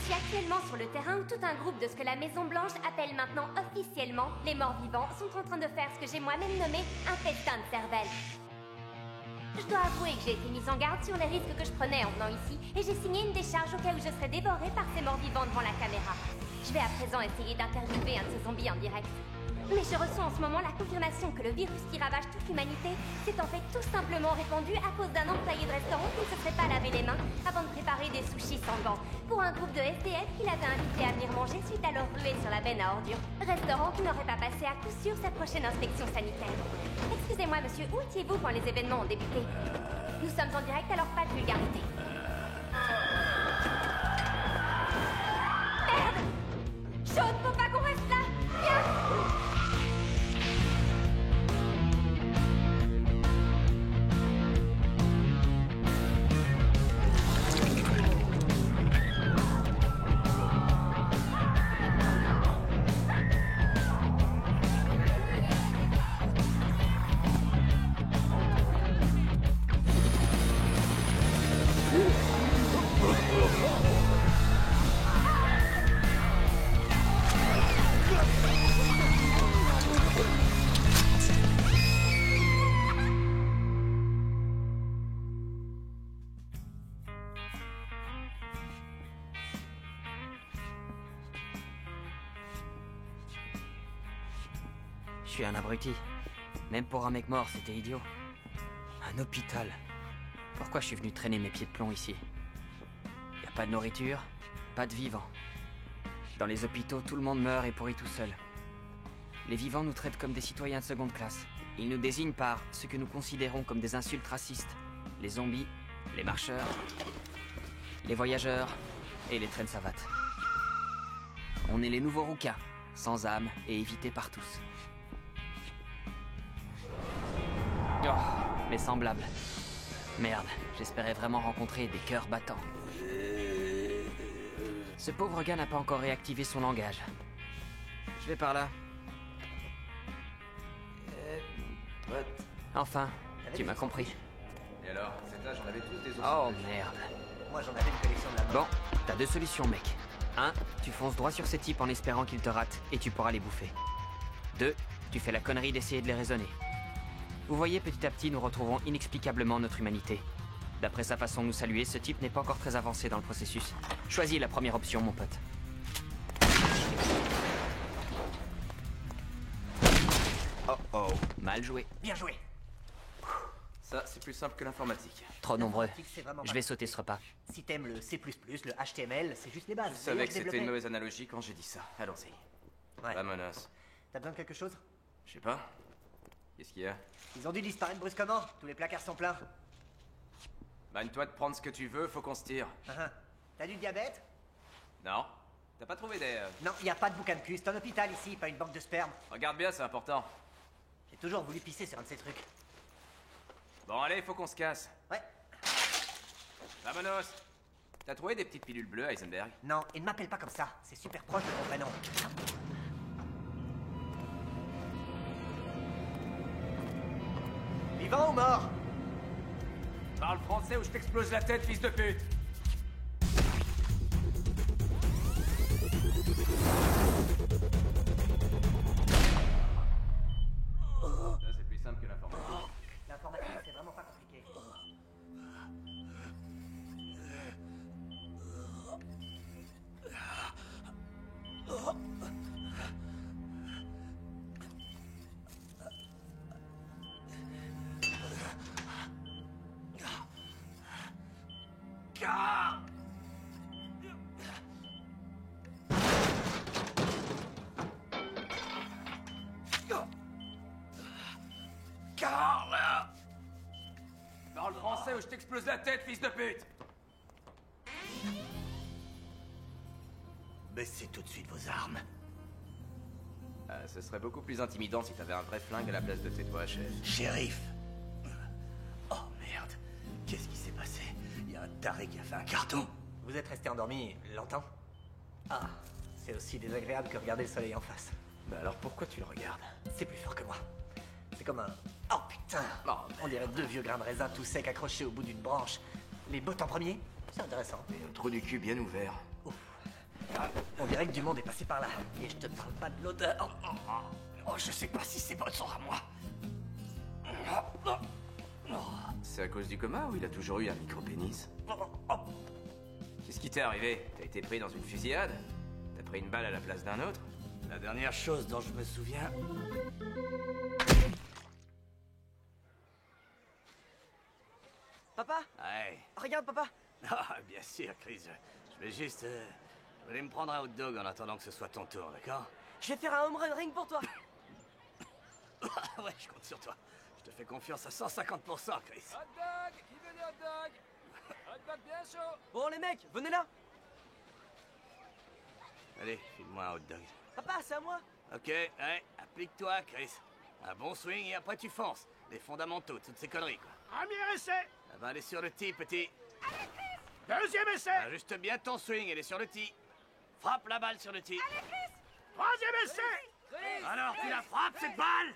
suis actuellement sur le terrain où tout un groupe de ce que la Maison Blanche appelle maintenant officiellement les morts-vivants sont en train de faire ce que j'ai moi-même nommé un festin de cervelle. Je dois avouer que j'ai été mise en garde sur les risques que je prenais en venant ici, et j'ai signé une décharge au cas où je serais dévorée par ces morts-vivants devant la caméra. Je vais à présent essayer d'interviewer un de ces zombies en direct. Mais je reçois en ce moment la confirmation que le virus qui ravage toute l'humanité s'est en fait tout simplement répandu à cause d'un employé de restaurant qui ne se serait pas lavé les mains avant de préparer des sushis sans gants pour un groupe de SDF qu'il avait invité à venir manger suite à leur ruée sur la benne à ordures. Restaurant qui n'aurait pas passé à coup sûr sa prochaine inspection sanitaire. Excusez-moi monsieur, où étiez-vous quand les événements ont débuté? Nous sommes en direct, alors pas de vulgarité. Merde! Chaude, faut pas qu'on reste là! Viens! Je suis un abruti. Même pour un mec mort, c'était idiot. Un hôpital. Pourquoi je suis venu traîner mes pieds de plomb ici? Y a pas de nourriture, pas de vivants. Dans les hôpitaux, tout le monde meurt et pourrit tout seul. Les vivants nous traitent comme des citoyens de seconde classe. Ils nous désignent par ce que nous considérons comme des insultes racistes. Les zombies, les marcheurs, les voyageurs et les traînes savates. On est les nouveaux rouquins, sans âme et évités par tous. Oh, mes semblables. Merde, j'espérais vraiment rencontrer des cœurs battants. Ce pauvre gars n'a pas encore réactivé son langage. Je vais par là. Enfin, tu m'as compris. Et alors, cet âge, j'en avais tous des os. Oh merde. Moi j'en avais une collection de la mort. Bon, t'as deux solutions, mec. 1, tu fonces droit sur ces types en espérant qu'ils te ratent et tu pourras les bouffer. 2, tu fais la connerie d'essayer de les raisonner. Vous voyez, petit à petit, nous retrouvons inexplicablement notre humanité. D'après sa façon de nous saluer, ce type n'est pas encore très avancé dans le processus. Choisis la première option, mon pote. Oh oh, mal joué. Bien joué. Ça, c'est plus simple que l'informatique. Trop nombreux. L'informatique, c'est vraiment Je pas- vais sauter ce repas. Si t'aimes le C++, le HTML, c'est juste les bases. Je savais D'ailleurs, que c'était développais- une mauvaise analogie quand j'ai dit ça. Allons-y. Ouais. Vamonos. T'as besoin de quelque chose? Je sais pas. Qu'est-ce qu'il y a? Ils ont dû disparaître brusquement. Tous les placards sont pleins. Bagne-toi de prendre ce que tu veux, faut qu'on se tire. T'as du diabète? Non? T'as pas trouvé des... Non, y a pas de boucan de cul. C'est un hôpital ici, pas une banque de sperme. Regarde bien, c'est important. J'ai toujours voulu pisser sur un de ces trucs. Bon, allez, faut qu'on se casse. Ouais. Vamonos. T'as trouvé des petites pilules bleues, Heisenberg? Non, et ne m'appelle pas comme ça. C'est super proche de mon prénom. Vivant ou mort? Parle français ou je t'explose la tête, fils de pute! Ça, c'est plus simple que l'informatique. L'informatique, c'est vraiment pas compliqué. Parle français ou je t'explose la tête, fils de pute! Baissez tout de suite vos armes. Ce serait beaucoup plus intimidant si t'avais un vrai flingue à la place de tes doigts, chef. Shérif. Oh merde. Qu'est-ce qui s'est passé? Il y a un taré qui a fait un carton. Vous êtes resté endormi longtemps? Ah, c'est aussi désagréable que regarder le soleil en face. Bah alors pourquoi tu le regardes? C'est plus fort que moi. C'est comme un... Oh putain. On dirait deux vieux grains de raisin tout secs accrochés au bout d'une branche. Les bottes en premier? C'est intéressant. Et un trou du cul bien ouvert. Ouf. On dirait que du monde est passé par là. Et je te parle pas de l'odeur. Oh, je sais pas si c'est votre sang à moi. C'est à cause du coma ou il a toujours eu un micro-pénis? Qu'est-ce qui t'est arrivé? T'as été pris dans une fusillade? T'as pris une balle à la place d'un autre? La dernière chose dont je me souviens... Papa, Ouais. regarde papa. Ah, bien sûr, Chris. Je vais juste... je vais me prendre un hot dog en attendant que ce soit ton tour, d'accord? Je vais faire un home run ring pour toi. Ouais, je compte sur toi. Je te fais confiance à 150%, Chris. Hot dog! Qui veut des hot dogs? Hot dog bien chaud! Bon les mecs, venez là. Allez, file-moi un hot dog. Papa, c'est à moi. Ok, ouais, applique-toi, Chris. Un bon swing et après tu fonces. Les fondamentaux, toutes ces conneries, quoi. Premier essai! La balle est sur le tee, petit. Deuxième essai! Ajuste bien ton swing, elle est sur le tee. Frappe la balle sur le tee. Troisième essai! Alors, tu la frappes, cette balle!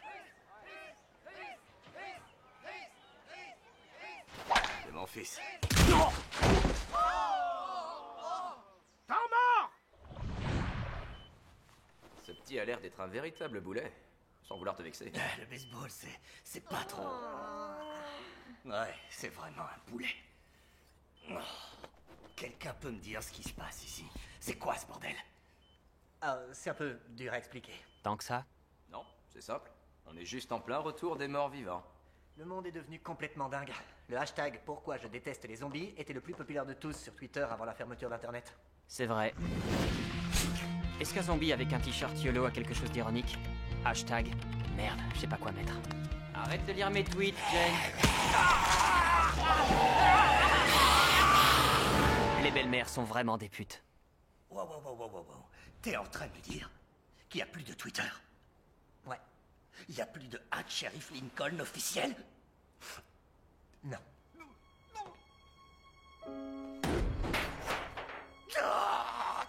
C'est mon fils. Temps mort! Ce petit a l'air d'être un véritable boulet. Sans vouloir te vexer. Le baseball, c'est pas trop... Ouais, c'est vraiment un boulet. Oh. Quelqu'un peut me dire ce qui se passe ici? C'est quoi ce bordel? C'est un peu dur à expliquer. Tant que ça? Non, c'est simple. On est juste en plein retour des morts vivants. Le monde est devenu complètement dingue. Le hashtag pourquoi je déteste les zombies était le plus populaire de tous sur Twitter avant la fermeture d'internet. C'est vrai. Est-ce qu'un zombie avec un t-shirt YOLO a quelque chose d'ironique? Hashtag merde, je sais pas quoi mettre. Arrête de lire mes tweets, Jane. Les belles-mères sont vraiment des putes. Wow. T'es en train de me dire qu'il n'y a plus de Twitter? Ouais. Il n'y a plus de @sheriff Lincoln officiel? Non. Ah!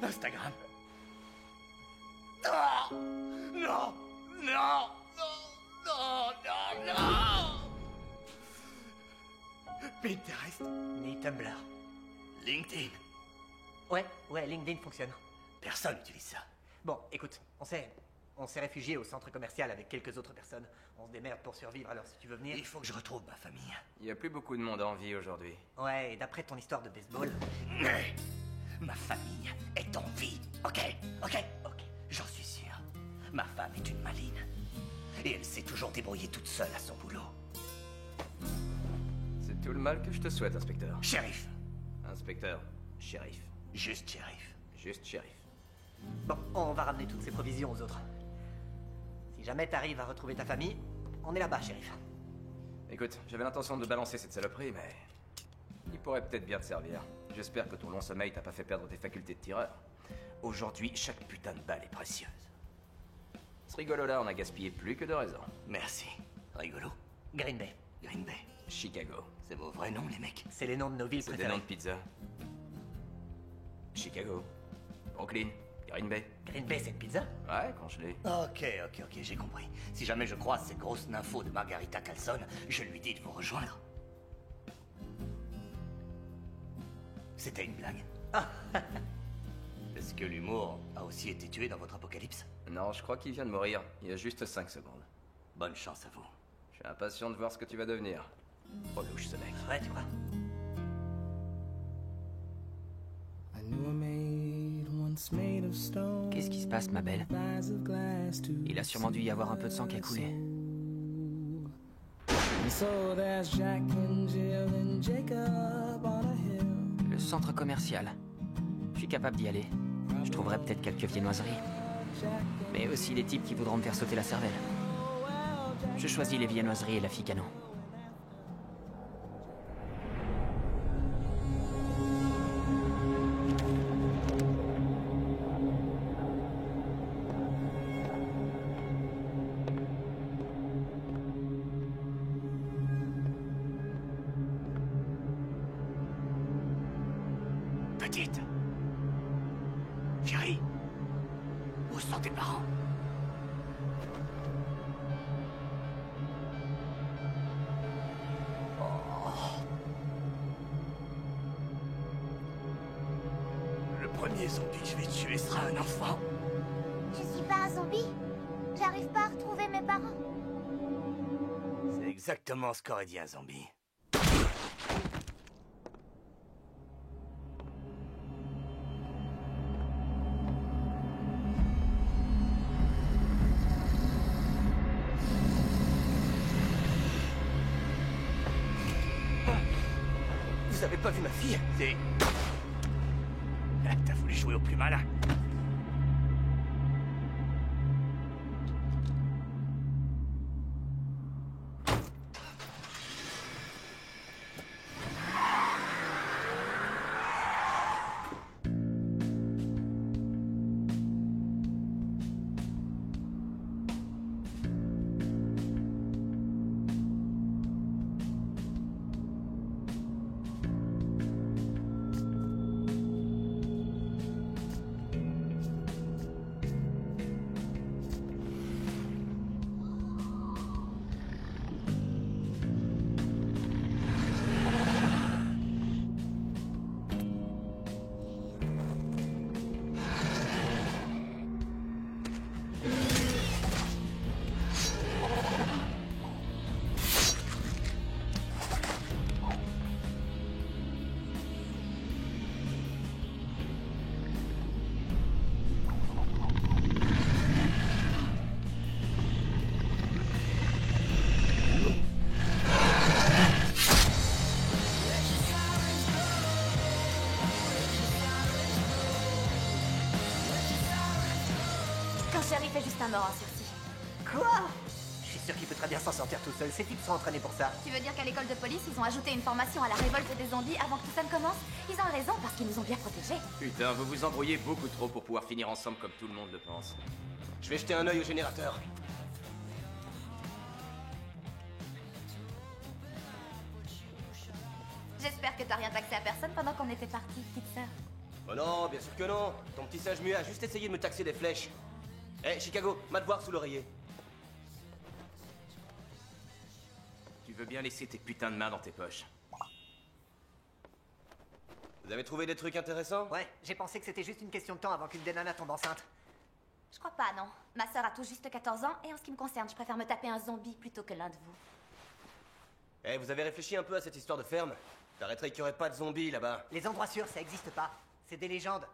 Instagram? Ah! Non! Pinterest? Ni Tumblr? LinkedIn? Ouais, LinkedIn fonctionne. Personne n'utilise ça. Bon, écoute, on s'est réfugié au centre commercial avec quelques autres personnes. On se démerde pour survivre, alors si tu veux venir... Il faut que je retrouve ma famille. Il y a plus beaucoup de monde en vie aujourd'hui. Ouais, et d'après ton histoire de baseball... Mais ma famille est en vie, ok, j'en suis sûr. Ma femme est une maline. Et elle s'est toujours débrouillée toute seule à son boulot. C'est tout le mal que je te souhaite, inspecteur. Shérif. Inspecteur, shérif. Juste shérif. Juste shérif. Bon, on va ramener toutes ces provisions aux autres. Si jamais t'arrives à retrouver ta famille, on est là-bas, shérif. Écoute, j'avais l'intention de balancer cette saloperie, mais... il pourrait peut-être bien te servir. J'espère que ton long sommeil t'a pas fait perdre tes facultés de tireur. Aujourd'hui, chaque putain de balle est précieuse. Ce rigolo-là, on a gaspillé plus que de raison. Merci. Rigolo. Green Bay. Chicago. C'est vos vrais noms, les mecs? C'est les noms de nos villes C'est des préférées. noms de pizza. Chicago. Brooklyn. Green Bay. Green Bay, c'est une pizza? Ouais, congelé. Ok, j'ai compris. Si jamais je croise cette grosse nympho de Margarita Carlson, je lui dis de vous rejoindre. C'était une blague. Est-ce que l'humour a aussi été tué dans votre apocalypse? Non, je crois qu'il vient de mourir. Il y a juste 5 secondes. Bonne chance à vous. Je suis impatient de voir ce que tu vas devenir. Trop louche, ce mec. Ouais, tu vois. Qu'est-ce qui se passe, ma belle? Il a sûrement dû y avoir un peu de sang qui a coulé. Le centre commercial. Je suis capable d'y aller. Je trouverai peut-être quelques viennoiseries. Mais aussi des types qui voudront me faire sauter la cervelle. Je choisis les viennoiseries et la fille canon. Petite. Chérie. Où sont tes parents? Le premier zombie que je vais tuer sera un enfant. Je suis pas un zombie. J'arrive pas à retrouver mes parents. C'est exactement ce qu'aurait dit un zombie. Vous avez pas vu ma fille? C'est... T'as voulu jouer au plus malin. Shérif est juste un mort en sursis. Quoi? Je suis sûr qu'il peut très bien s'en sortir tout seul. Ces types sont entraînés pour ça. Tu veux dire qu'à l'école de police, ils ont ajouté une formation à la révolte des zombies avant que tout ça ne commence? Ils ont raison parce qu'ils nous ont bien protégés. Putain, vous vous embrouillez beaucoup trop pour pouvoir finir ensemble comme tout le monde le pense. Je vais jeter un œil au générateur. J'espère que t'as rien taxé à personne pendant qu'on était partis, petite sœur. Oh non, bien sûr que non. Ton petit singe muet a juste essayé de me taxer des flèches. Hé, Chicago, m'a te voir sous l'oreiller. Tu veux bien laisser tes putains de mains dans tes poches. Vous avez trouvé des trucs intéressants? Ouais, j'ai pensé que c'était juste une question de temps avant qu'une des nanas tombe enceinte. Je crois pas, non. Ma sœur a tout juste 14 ans, et en ce qui me concerne, je préfère me taper un zombie plutôt que l'un de vous. Eh, vous avez réfléchi un peu à cette histoire de ferme? Paraîtrait qu'il n'y aurait pas de zombies là-bas. Les endroits sûrs, ça existe pas. C'est des légendes.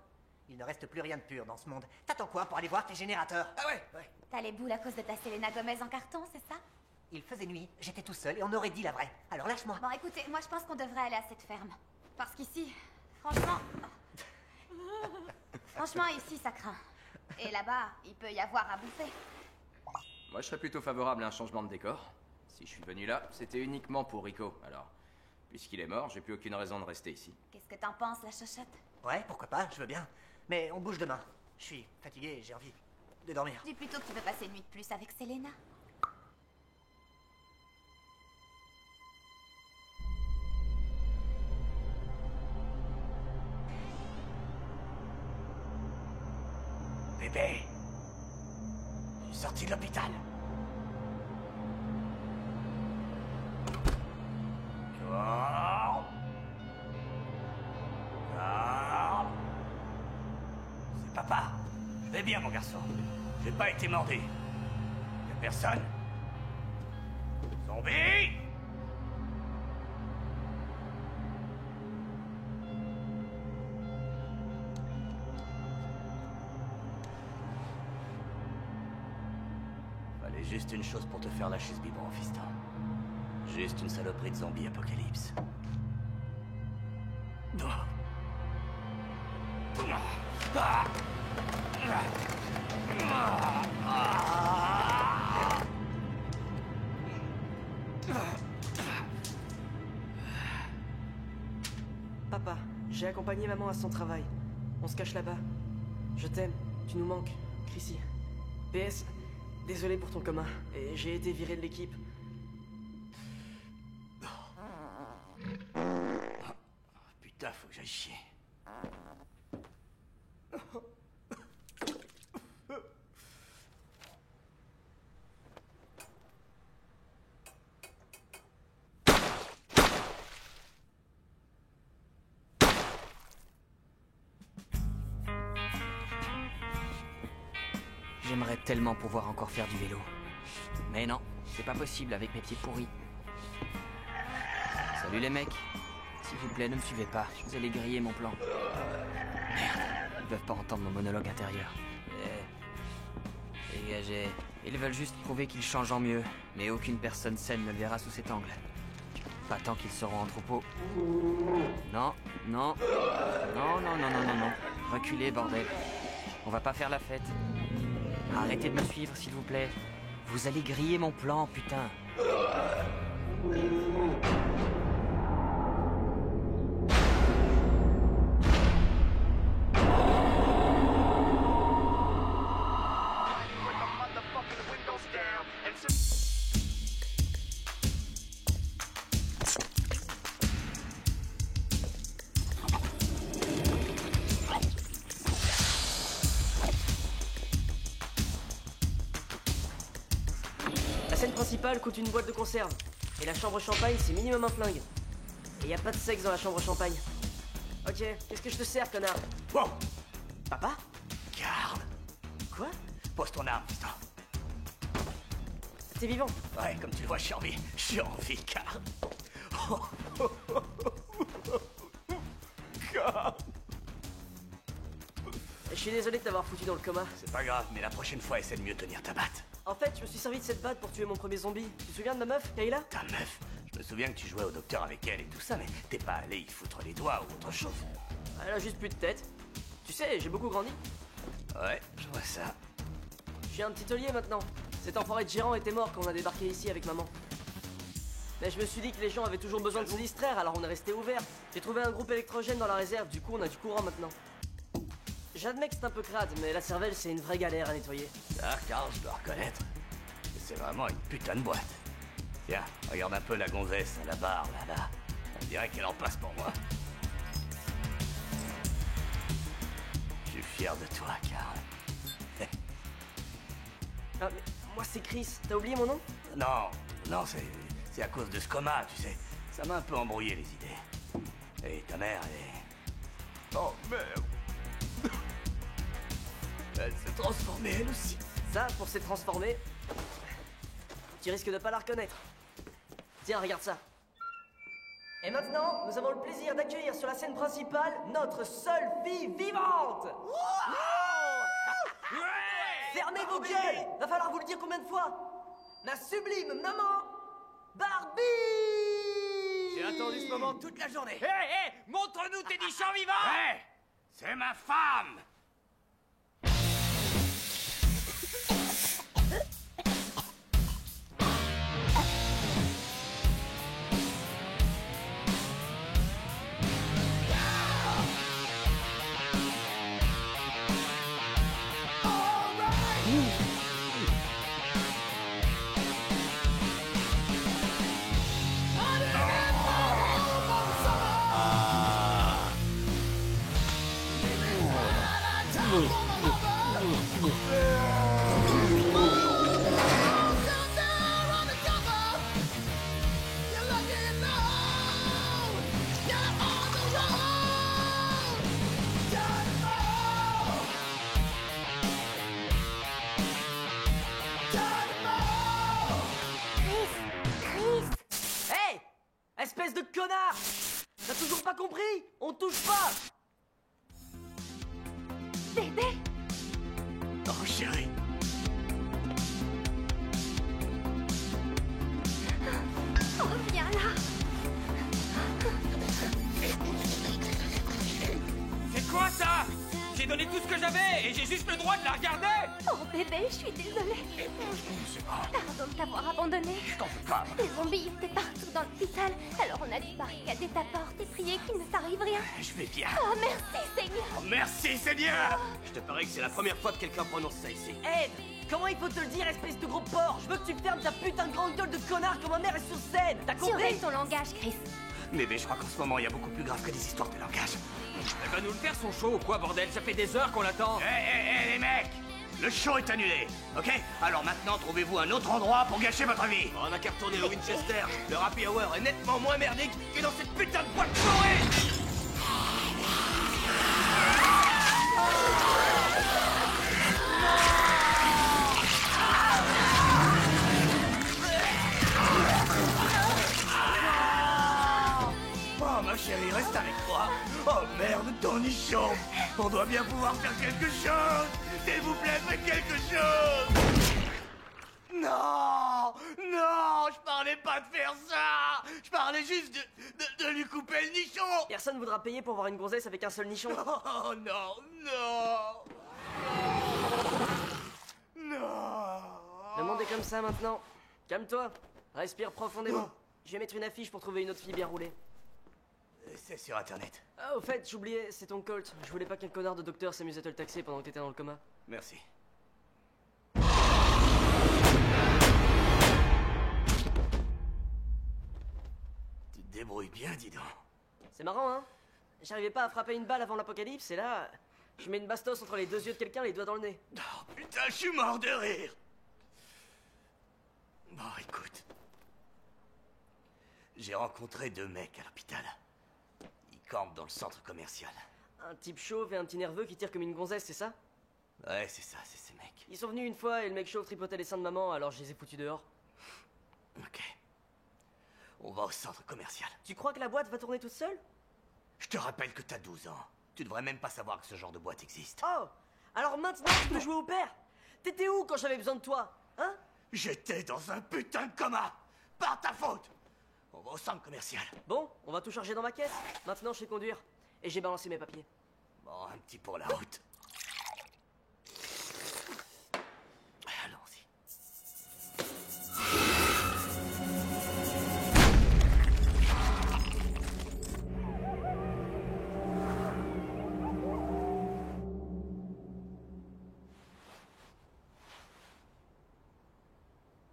Il ne reste plus rien de pur dans ce monde. T'attends quoi pour aller voir tes générateurs? Ah ouais, ouais. T'as les boules à cause de ta Selena Gomez en carton, c'est ça? Il faisait nuit, j'étais tout seul et on aurait dit la vraie. Alors lâche-moi. Bon, écoutez, moi je pense qu'on devrait aller à cette ferme. Parce qu'ici, franchement... franchement, ici, ça craint. Et là-bas, il peut y avoir à bouffer. Moi, je serais plutôt favorable à un changement de décor. Si je suis venu là, c'était uniquement pour Rico. Alors, puisqu'il est mort, j'ai plus aucune raison de rester ici. Qu'est-ce que t'en penses, la chochotte? Ouais, pourquoi pas, je veux bien. Mais on bouge demain. Je suis fatigué et j'ai envie de dormir. Dis plutôt que tu veux passer une nuit de plus avec Selena. Bébé, je suis sorti de l'hôpital. Corps. Corps. C'est papa. Je vais bien, mon garçon. J'ai pas été mordu. Y'a personne. Zombie. Fallait juste une chose pour te faire lâcher ce biberon, fiston. Juste une saloperie de zombie apocalypse. Papa, j'ai accompagné maman à son travail. On se cache là-bas. Je t'aime, tu nous manques, Chrissy. PS, désolé pour ton commun, et j'ai été viré de l'équipe. Putain, faut que j'aille chier. J'aimerais tellement pouvoir encore faire du vélo. Mais non, c'est pas possible avec mes pieds pourris. Salut les mecs. S'il vous plaît, ne me suivez pas. Vous allez griller mon plan. Merde, ils peuvent pas entendre mon monologue intérieur. Dégagez. Ils veulent juste prouver qu'ils changent en mieux. Mais aucune personne saine ne le verra sous cet angle. Pas tant qu'ils seront en troupeau. Non, non. Non, non, non, non, non, non. Reculez, bordel. On va pas faire la fête. Arrêtez de me suivre, s'il vous plaît. Vous allez griller mon plan, putain. La scène principale coûte une boîte de conserve. Et la chambre champagne, c'est minimum un flingue. Et y a pas de sexe dans la chambre champagne. Ok, qu'est-ce que je te sers, connard? Wow! Papa? Garde! Quoi? Pose ton arme, putain. T'es vivant? Ouais, comme tu le vois, je suis en vie. Je suis en vie, garde. Garde! Je suis désolé de t'avoir foutu dans le coma. C'est pas grave, mais la prochaine fois, essaie de mieux tenir ta batte. En fait, je me suis servi de cette batte pour tuer mon premier zombie. Tu te souviens de ma meuf, Kayla? Ta meuf, je me souviens que tu jouais au docteur avec elle et tout ça, mais t'es pas allé y foutre les doigts ou autre chose. Elle a juste plus de tête. Tu sais, j'ai beaucoup grandi. Ouais, je vois ça. Je suis un petit taulier maintenant. Cet enfoiré de gérant était mort quand on a débarqué ici avec maman. Mais je me suis dit que les gens avaient toujours besoin de se distraire, alors on est resté ouvert. J'ai trouvé un groupe électrogène dans la réserve, du coup on a du courant maintenant. J'admets que c'est un peu crade, mais la cervelle c'est une vraie galère à nettoyer. Ça, Carl, je dois reconnaître. C'est vraiment une putain de boîte. Tiens, regarde un peu la gonzesse à la barre, là. On dirait qu'elle en passe pour moi. Je suis fier de toi, Carl. Ah, mais moi c'est Chris, t'as oublié mon nom? Non, c'est à cause de ce coma, tu sais. Ça m'a un peu embrouillé les idées. Et ta mère, elle est... Oh, merde. Elle s'est transformée, elle aussi. Ça, pour s'être transformé, tu risques de pas la reconnaître. Tiens, regarde ça. Et maintenant, nous avons le plaisir d'accueillir sur la scène principale notre seule fille vivante. Fermez vos gueules. Va falloir vous le dire combien de fois. Ma sublime maman, Barbie. J'ai attendu ce moment toute la journée. Hé, montre-nous tes nichons vivants! Hé, c'est ma femme. Hey! Espèce de connard! T'as toujours pas compris? On touche pas! Bébé, Oh, chérie. reviens là. C'est quoi ça? J'ai donné tout ce que j'avais et j'ai juste le droit de la regarder! Oh bébé, je suis désolée. Pardon de t'avoir abandonné. Je t'en veux pas. Les zombies étaient partout dans l'hôpital, alors on a dû barricader ta porte et prier qu'il ne t'arrive rien. Je vais bien. Oh merci Seigneur. Oh, merci, Seigneur. Je te parie que c'est la première fois que quelqu'un prononce ça ici. Ed! Comment il faut te le dire, espèce de gros porc? Je veux que tu fermes ta putain de grande gueule de connard quand ma mère est sur scène! T'as compris? Surveille ton langage, Chris. Bébé, je crois qu'en ce moment, il y a beaucoup plus grave que des histoires de langage. Elle va nous le faire son show ou quoi, bordel? Ça fait des heures qu'on l'attend! Hé, les mecs! Le show est annulé, ok? Alors maintenant, trouvez-vous un autre endroit pour gâcher votre vie. On a qu'à retourner au Winchester. Le Happy Hour est nettement moins merdique que dans cette putain de boîte fourrée. On doit bien pouvoir faire quelque chose. S'il vous plaît, faites quelque chose. Non, non, je parlais pas de faire ça. Je parlais juste de lui couper le nichon. Personne voudra payer pour voir une gonzesse avec un seul nichon. Oh non, non. Non. Le monde est comme ça maintenant. Calme-toi. Respire profondément. Je vais mettre une affiche pour trouver une autre fille bien roulée. C'est sur internet. Ah, au fait, j'oubliais, c'est ton Colt. Je voulais pas qu'un connard de docteur s'amuse à te le taxer pendant que t'étais dans le coma. Merci. Tu te débrouilles bien, dis donc. C'est marrant, hein? J'arrivais pas à frapper une balle avant l'apocalypse, et là, je mets une bastos entre les deux yeux de quelqu'un, les doigts dans le nez. Oh putain, je suis mort de rire. Bon, écoute. J'ai rencontré 2 mecs à l'hôpital. Ils campent dans le centre commercial. Un type chauve et un petit nerveux qui tire comme une gonzesse, c'est ça? Ouais, c'est ça, c'est ces mecs. Ils sont venus une fois et le mec chauve tripotait les seins de maman, alors je les ai foutus dehors. Ok. On va au centre commercial. Tu crois que la boîte va tourner toute seule? Je te rappelle que t'as 12 ans. Tu devrais même pas savoir que ce genre de boîte existe. Oh! Alors maintenant tu peux jouer au père? T'étais où quand j'avais besoin de toi? Hein? J'étais dans un putain de coma. Par ta faute. On va au centre commercial. Bon, on va tout charger dans ma caisse. Maintenant je sais conduire. Et j'ai balancé mes papiers. Bon, un petit pour la route. Allons-y.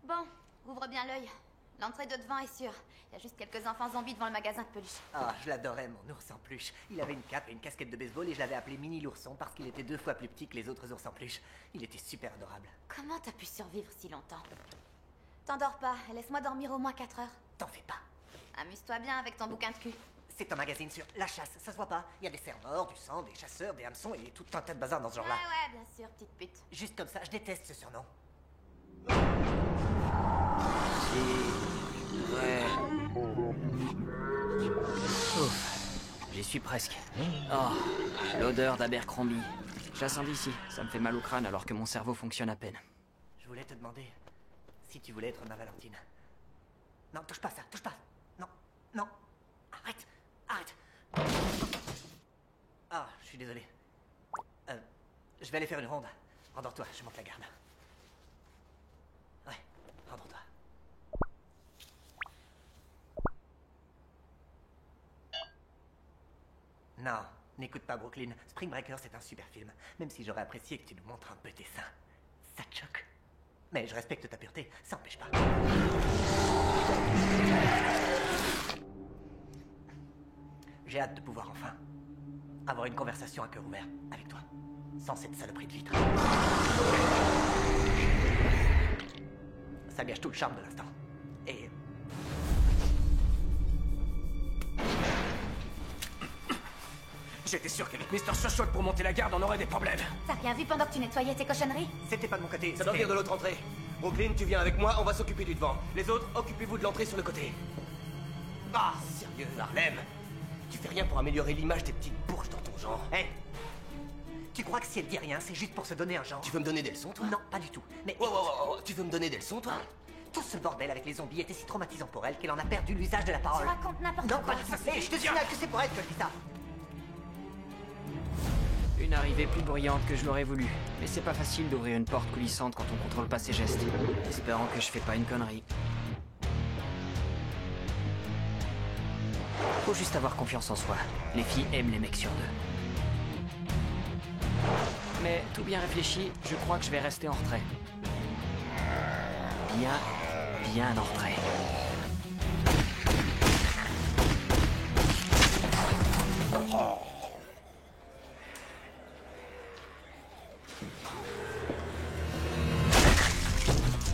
Bon, ouvre bien l'œil. L'entrée de devant est sûre. Il y a juste quelques enfants zombies devant le magasin de peluche. Ah, je l'adorais, mon ours en peluche. Il avait une cape et une casquette de baseball et je l'avais appelé Mini l'ourson parce qu'il était 2 fois plus petit que les autres ours en peluche. Il était super adorable. Comment t'as pu survivre si longtemps? T'endors pas, laisse-moi dormir au moins 4 heures. T'en fais pas. Amuse-toi bien avec ton bouquin de cul. C'est un magazine sur la chasse, ça se voit pas. Il y a des cerfs morts, du sang, des chasseurs, des hameçons et tout un tas de bazar dans ce genre-là. Ouais, bien sûr, petite pute. Juste comme ça, je déteste ce surnom. Ouais. Ouf. J'y suis presque. Oh, l'odeur d'Abercrombie. J'ascendis ici, ça me fait mal au crâne alors que mon cerveau fonctionne à peine. Je voulais te demander si tu voulais être ma Valentine. Non, touche pas ça, touche pas. Non, non. Arrête, arrête. Ah, je suis désolé. Je vais aller faire une ronde. Rendors-toi, je monte la garde. Ouais, rendors-toi. Non, n'écoute pas Brooklyn. Spring Breakers c'est un super film. Même si j'aurais apprécié que tu nous montres un peu tes seins. Ça te choque. Mais je respecte ta pureté, ça n'empêche pas. J'ai hâte de pouvoir enfin avoir une conversation à cœur ouvert avec toi. Sans cette saloperie de vitre. Ça gâche tout le charme de l'instant. Et... J'étais sûr qu'avec Mr. Chuchote pour monter la garde, on aurait des problèmes. T'as rien vu pendant que tu nettoyais tes cochonneries? C'était pas de mon côté. Ça doit venir de l'autre entrée. Brooklyn, tu viens avec moi, on va s'occuper du devant. Les autres, occupez-vous de l'entrée sur le côté. Ah, sérieux, Harlem? Tu fais rien pour améliorer l'image des petites bourges dans ton genre. Hé, tu crois que si elle dit rien, c'est juste pour se donner un genre? Tu veux me donner des leçons, toi? Non, pas du tout. Mais Wow, tu veux me donner des leçons, toi? tout ce bordel avec les zombies était si traumatisant pour elle qu'elle en a perdu l'usage de la parole. Tu racontes n'importe Non, quoi. pas ça, je te signale que c'est pour elle que je dis ça. Une arrivée plus bruyante que je l'aurais voulu. Mais c'est pas facile d'ouvrir une porte coulissante quand on contrôle pas ses gestes. Espérant que je fais pas une connerie. Faut juste avoir confiance en soi. Les filles aiment les mecs sur deux. Mais tout bien réfléchi, je crois que je vais rester en retrait. Bien en retrait.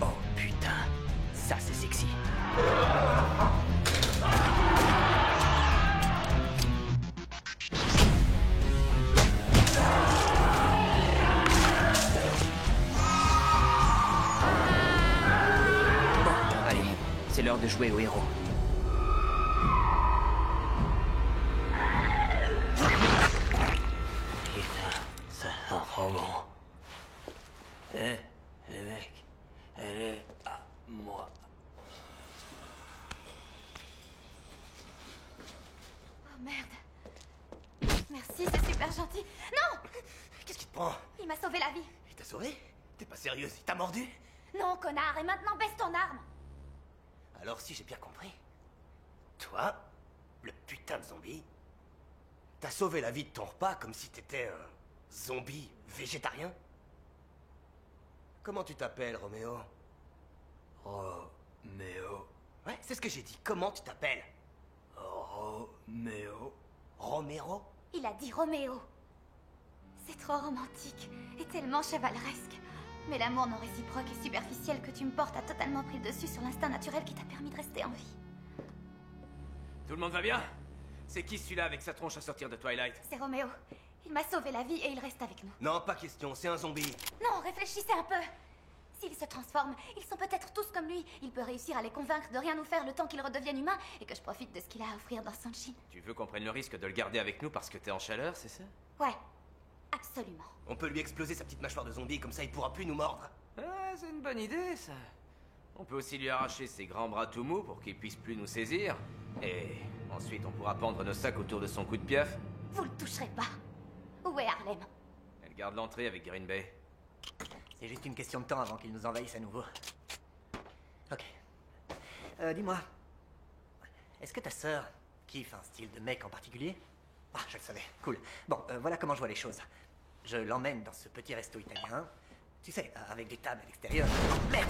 Oh putain, ça c'est sexy. C'est l'heure de jouer au héros. Putain, m'a sauvé la vie. Il t'a sauvé? T'es pas sérieuse? Il t'a mordu? Non, connard, et maintenant baisse ton arme. Alors si j'ai bien compris, toi, le putain de zombie, t'as sauvé la vie de ton repas comme si t'étais un zombie végétarien? Comment tu t'appelles, Roméo? Roméo. Ouais, c'est ce que j'ai dit. Comment tu t'appelles? Roméo. Romero? Il a dit Roméo. C'est trop romantique et tellement chevaleresque. Mais l'amour non réciproque et superficiel que tu me portes a totalement pris le dessus sur l'instinct naturel qui t'a permis de rester en vie. Tout le monde va bien? C'est qui celui-là avec sa tronche à sortir de Twilight? C'est Roméo. Il m'a sauvé la vie et il reste avec nous. Non, pas question, c'est un zombie. Non, réfléchissez un peu. S'il se transforme, ils sont peut-être tous comme lui. Il peut réussir à les convaincre de rien nous faire le temps qu'il redevienne humain et que je profite de ce qu'il a à offrir dans Sunshine. Tu veux qu'on prenne le risque de le garder avec nous parce que t'es en chaleur, c'est ça? Ouais, absolument. On peut lui exploser sa petite mâchoire de zombie, comme ça il pourra plus nous mordre. Ah, c'est une bonne idée, ça. On peut aussi lui arracher ses grands bras tout mous pour qu'il puisse plus nous saisir. Et ensuite, on pourra pendre nos sacs autour de son cou de piaf. Vous le toucherez pas. Où est Harlem? Elle garde l'entrée avec Green Bay. C'est juste une question de temps avant qu'ils nous envahissent à nouveau. Ok. Dis-moi, est-ce que ta sœur kiffe un style de mec en particulier? Ah, je le savais. Cool. Bon, voilà comment je vois les choses. Je l'emmène dans ce petit resto italien. Tu sais, avec des tables à l'extérieur. Oh, merde!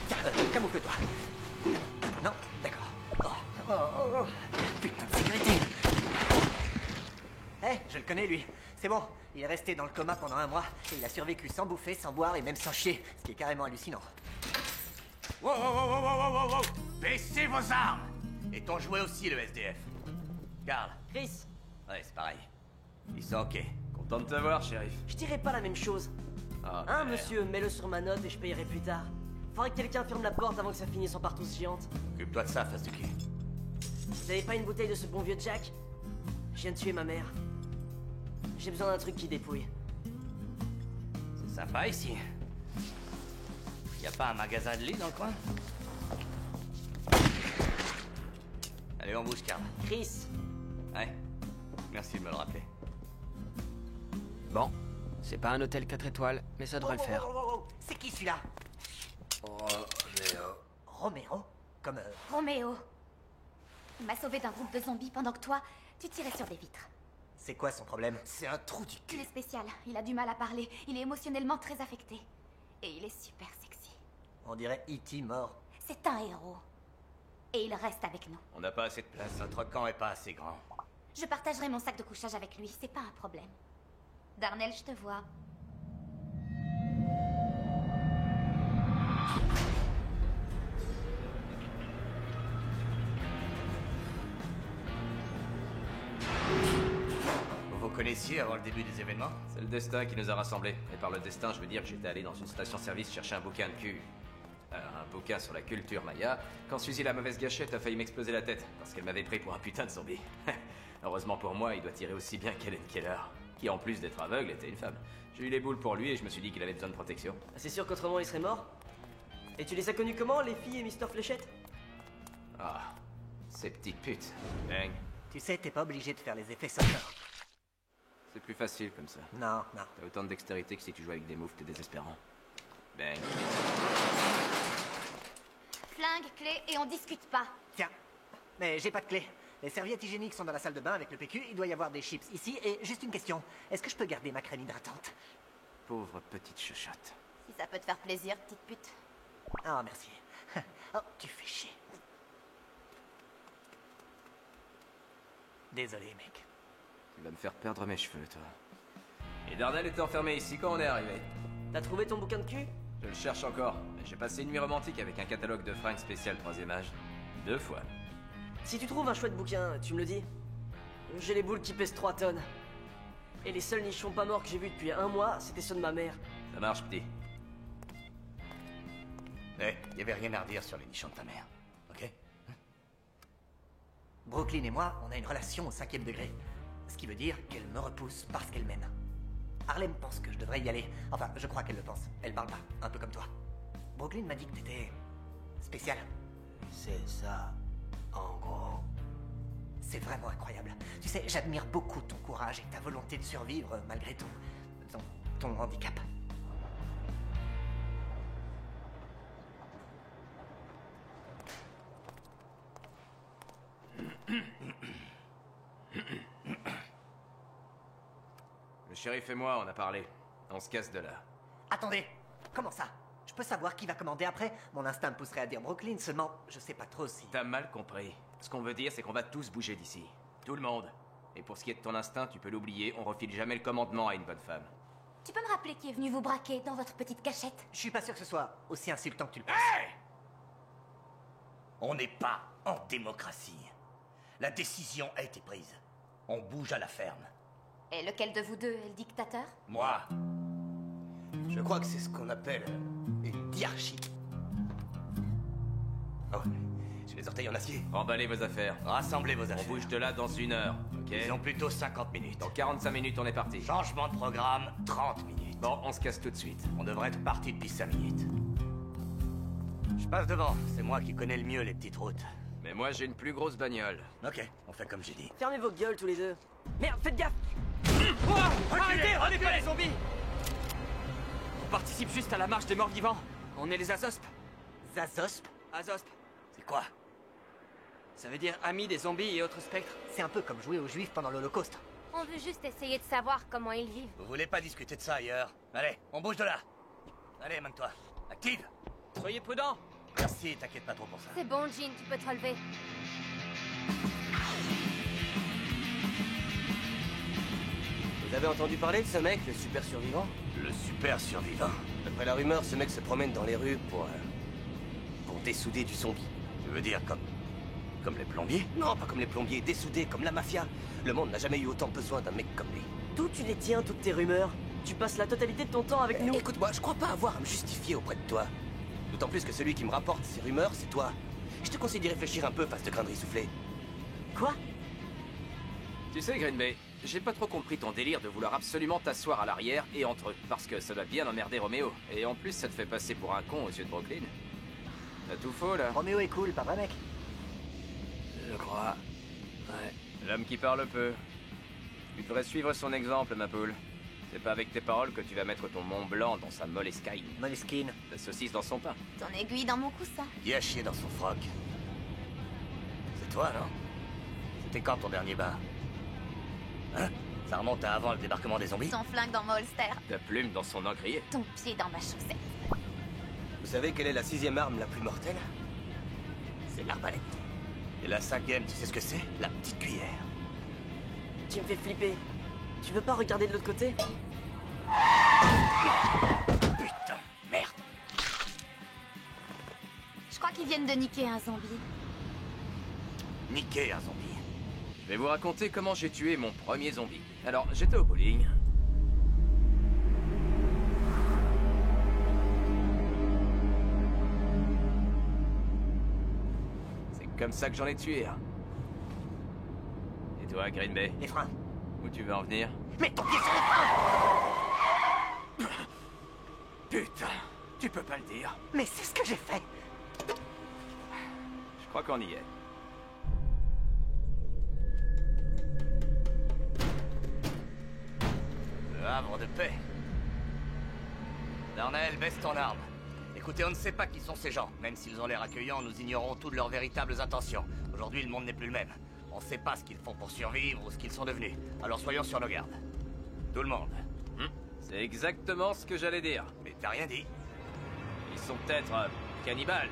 Tiens, camoufle-toi. Non? D'accord. Oh. Putain de sécurité! Je le connais, lui. C'est bon. Il est resté dans le coma pendant 1 mois et il a survécu sans bouffer, sans boire et même sans chier, ce qui est carrément hallucinant. Wow. Baissez vos armes! Et ton jouet aussi, le SDF. Garde. Chris, Ouais, c'est pareil. Ils sont ok. Content de te voir, shérif. je dirais pas la même chose. Ah, Hein, merde. monsieur, mets-le sur ma note et je payerai plus tard. Faudrait que quelqu'un ferme la porte avant que ça finisse en partouze géante. Occupe-toi de ça, face de cul. Vous avez pas une bouteille de ce bon vieux Jack? Je viens de tuer ma mère. J'ai besoin d'un truc qui dépouille. C'est sympa ici. Y a pas un magasin de lit dans le coin? Allez, on bouge, Carl. Chris, Ouais. Merci de me le rappeler. Bon, c'est pas un hôtel 4 étoiles, mais ça devrait le faire. C'est qui celui-là? Romero? Comme Roméo. Il m'a sauvé d'un groupe de zombies pendant que toi, tu tirais sur des vitres. c'est quoi son problème? C'est un trou du Il cul. est spécial, il a du mal à parler, il est émotionnellement très affecté. Et il est super sexy. On dirait E.T. mort. C'est un héros. Et il reste avec nous. On n'a pas assez de place. Notre camp est pas assez grand. Je partagerai mon sac de couchage avec lui, c'est pas un problème. Darnell, je te vois. Vous vous connaissiez avant le début des événements? C'est le destin qui nous a rassemblés. Et par le destin, je veux dire que j'étais allé dans une station-service chercher un bouquin de cul. Un bouquin sur la culture maya, quand Suzy la mauvaise gâchette a failli m'exploser la tête, parce qu'elle m'avait pris pour un putain de zombie. Heureusement pour moi, il doit tirer aussi bien qu'Helen Keller, qui en plus d'être aveugle, était une femme. J'ai eu les boules pour lui et je me suis dit qu'il avait besoin de protection. c'est sûr qu'autrement il serait mort? Et tu les as connus comment, les filles et Mr. Fléchette? Ah, ces petites putes. Bang. Tu sais, t'es pas obligé de faire les effets sonores. C'est plus facile comme ça. Non. T'as autant de dextérité que si tu joues avec des moves, t'es désespérant. Bang. Flingue, clé, et on discute pas. Tiens, mais j'ai pas de clé. Les serviettes hygiéniques sont dans la salle de bain avec le PQ, il doit y avoir des chips ici, et juste une question. Est-ce que je peux garder ma crème hydratante? Pauvre petite chuchote. Si ça peut te faire plaisir, petite pute. Ah, merci. Oh, tu fais chier. Désolé, mec. Tu vas me faire perdre mes cheveux, toi. Et Darnell était enfermé ici quand on est arrivé. T'as trouvé ton bouquin de cul? Je le cherche encore, mais j'ai passé une nuit romantique avec un catalogue de fringues spéciales 3e âge. 2 fois. Si tu trouves un chouette bouquin, tu me le dis. J'ai les boules qui pèsent 3 tonnes. Et les seuls nichons pas morts que j'ai vus depuis 1 mois, c'était ceux de ma mère. Ça marche, petit. Y avait rien à redire sur les nichons de ta mère. Ok? Brooklyn et moi, on a une relation au 5e degré. Ce qui veut dire qu'elle me repousse parce qu'elle m'aime. Harlem pense que je devrais y aller. Enfin, je crois qu'elle le pense. Elle parle pas, un peu comme toi. Brooklyn m'a dit que t'étais... spécial. C'est ça, en gros. C'est vraiment incroyable. Tu sais, j'admire beaucoup ton courage et ta volonté de survivre malgré tout. ton handicap. Le shérif et moi, on a parlé. On se casse de là. Attendez, comment ça? Je peux savoir qui va commander après? Mon instinct me pousserait à dire Brooklyn, seulement je sais pas trop si... T'as mal compris. Ce qu'on veut dire, c'est qu'on va tous bouger d'ici. Tout le monde. Et pour ce qui est de ton instinct, tu peux l'oublier, on refile jamais le commandement à une bonne femme. Tu peux me rappeler qui est venu vous braquer dans votre petite cachette? Je suis pas sûr que ce soit aussi insultant que tu le penses. Hey! On n'est pas en démocratie. La décision a été prise. On bouge à la ferme. Et lequel de vous deux est le dictateur? Moi, je crois que c'est ce qu'on appelle une diarchie. Oh, j'ai les orteils en acier. Emballez vos affaires. Rassemblez vos On affaires. bouge de là dans 1 heure, ok? Ils ont plutôt 50 minutes. Dans 45 minutes, on est parti. Changement de programme, 30 minutes. Bon, on se casse tout de suite. On devrait être parti depuis 5 minutes. Je passe devant, c'est moi qui connais le mieux les petites routes. Mais moi, j'ai une plus grosse bagnole. Ok, on fait comme j'ai dit. Fermez vos gueules tous les deux. Merde, faites gaffe. Arrêtez, On n'est pas les zombies. On participe juste à la marche des morts vivants. On est les Azosp. Zazosp? Azosp, C'est quoi? ça veut dire amis des zombies et autres spectres. C'est un peu comme jouer aux juifs pendant l'Holocauste. On veut juste essayer de savoir comment ils vivent. Vous voulez pas discuter de ça ailleurs? Allez, on bouge de là. Allez, amène-toi. Active. Soyez prudents. Merci, t'inquiète pas trop pour ça. C'est bon, Jean, tu peux te relever. Vous avez entendu parler de ce mec, le super survivant? Le super survivant. D'après la rumeur, ce mec se promène dans les rues pour dessouder du zombie. Tu veux dire comme les plombiers? Non, pas comme les plombiers, dessouder comme la mafia. Le monde n'a jamais eu autant besoin d'un mec comme lui. D'où tu les tiens, toutes tes rumeurs? Tu passes la totalité de ton temps avec nous. Écoute-moi, je crois pas avoir à me justifier auprès de toi. D'autant plus que celui qui me rapporte ces rumeurs, c'est toi. Je te conseille d'y réfléchir un peu, face de crânerie soufflée. Quoi? Tu sais, Green Bay, j'ai pas trop compris ton délire de vouloir absolument t'asseoir à l'arrière et entre eux, parce que ça doit bien emmerder Roméo. Et en plus, ça te fait passer pour un con aux yeux de Brooklyn. T'as tout faux, là. Roméo est cool, pas vrai, mec? Je crois. Ouais. L'homme qui parle peu. Tu devrais suivre son exemple, ma poule. C'est pas avec tes paroles que tu vas mettre ton Mont Blanc dans sa Moleskine. Moleskine. Ta saucisse dans son pain. Ton aiguille dans mon coussin. Il a chié dans son froc. C'est toi, non? C'était quand ton dernier bain? Hein? Ça remonte à avant le débarquement des zombies? Ton flingue dans mon holster. Ta plume dans son encrier. Ton pied dans ma chaussette. Vous savez quelle est la 6e arme la plus mortelle? C'est l'arbalète. Et la 5e, tu sais ce que c'est? La petite cuillère. Tu me fais flipper. Tu veux pas regarder de l'autre côté? Putain, merde. Je crois qu'ils viennent de niquer un zombie. Niquer un zombie. Je vais vous raconter comment j'ai tué mon premier zombie. Alors, j'étais au bowling. C'est comme ça que j'en ai tué un. Et toi, Green Bay? Les freins. Où tu veux en venir? Mets ton pied sur les freins! Putain, tu peux pas le dire. Mais c'est ce que j'ai fait! Je crois qu'on y est. Le havre de paix. Darnell, baisse ton arme. Écoutez, on ne sait pas qui sont ces gens. Même s'ils ont l'air accueillants, nous ignorons toutes leurs véritables intentions. Aujourd'hui, le monde n'est plus le même. On ne sait pas ce qu'ils font pour survivre ou ce qu'ils sont devenus. Alors soyons sur nos gardes. Tout le monde. C'est exactement ce que j'allais dire. Mais t'as rien dit. Ils sont peut-être cannibales.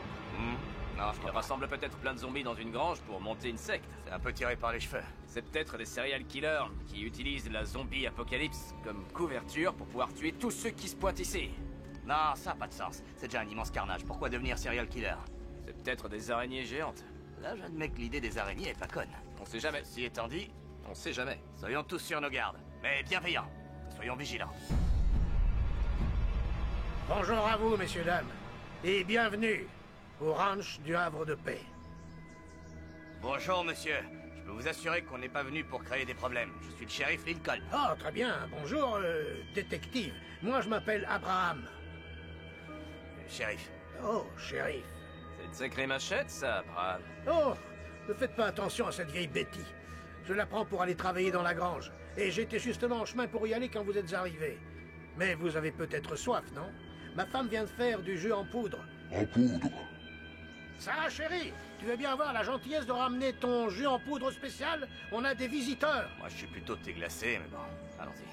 Non, je Ils crois pas. rassemblent peut-être plein de zombies dans une grange pour monter une secte. C'est un peu tiré par les cheveux. C'est peut-être des serial killers qui utilisent la zombie apocalypse comme couverture pour pouvoir tuer tous ceux qui se pointent ici. Non, ça n'a pas de sens. C'est déjà un immense carnage. Pourquoi devenir serial killer? C'est peut-être des araignées géantes. Là, j'admets que l'idée des araignées est pas conne. On sait jamais. Ceci étant dit, On sait jamais. soyons tous sur nos gardes. Mais bienveillants. Soyons vigilants. Bonjour à vous, messieurs, dames, et bienvenue au ranch du Havre de Paix. Bonjour, monsieur. Je peux vous assurer qu'on n'est pas venu pour créer des problèmes. Je suis le shérif Lincoln. Ah, très bien, bonjour, détective. Moi, je m'appelle Abraham. Shérif. Oh, shérif. C'est une sacrée machette, ça, Brad. Oh, ne faites pas attention à cette vieille Betty. Je la prends pour aller travailler dans la grange. Et j'étais justement en chemin pour y aller quand vous êtes arrivés. Mais vous avez peut-être soif, non? Ma femme vient de faire du jus en poudre. En poudre? Sarah, chérie, tu veux bien avoir la gentillesse de ramener ton jus en poudre spécial? On a des visiteurs. Moi, je suis plutôt thé glacé, mais bon, allons-y.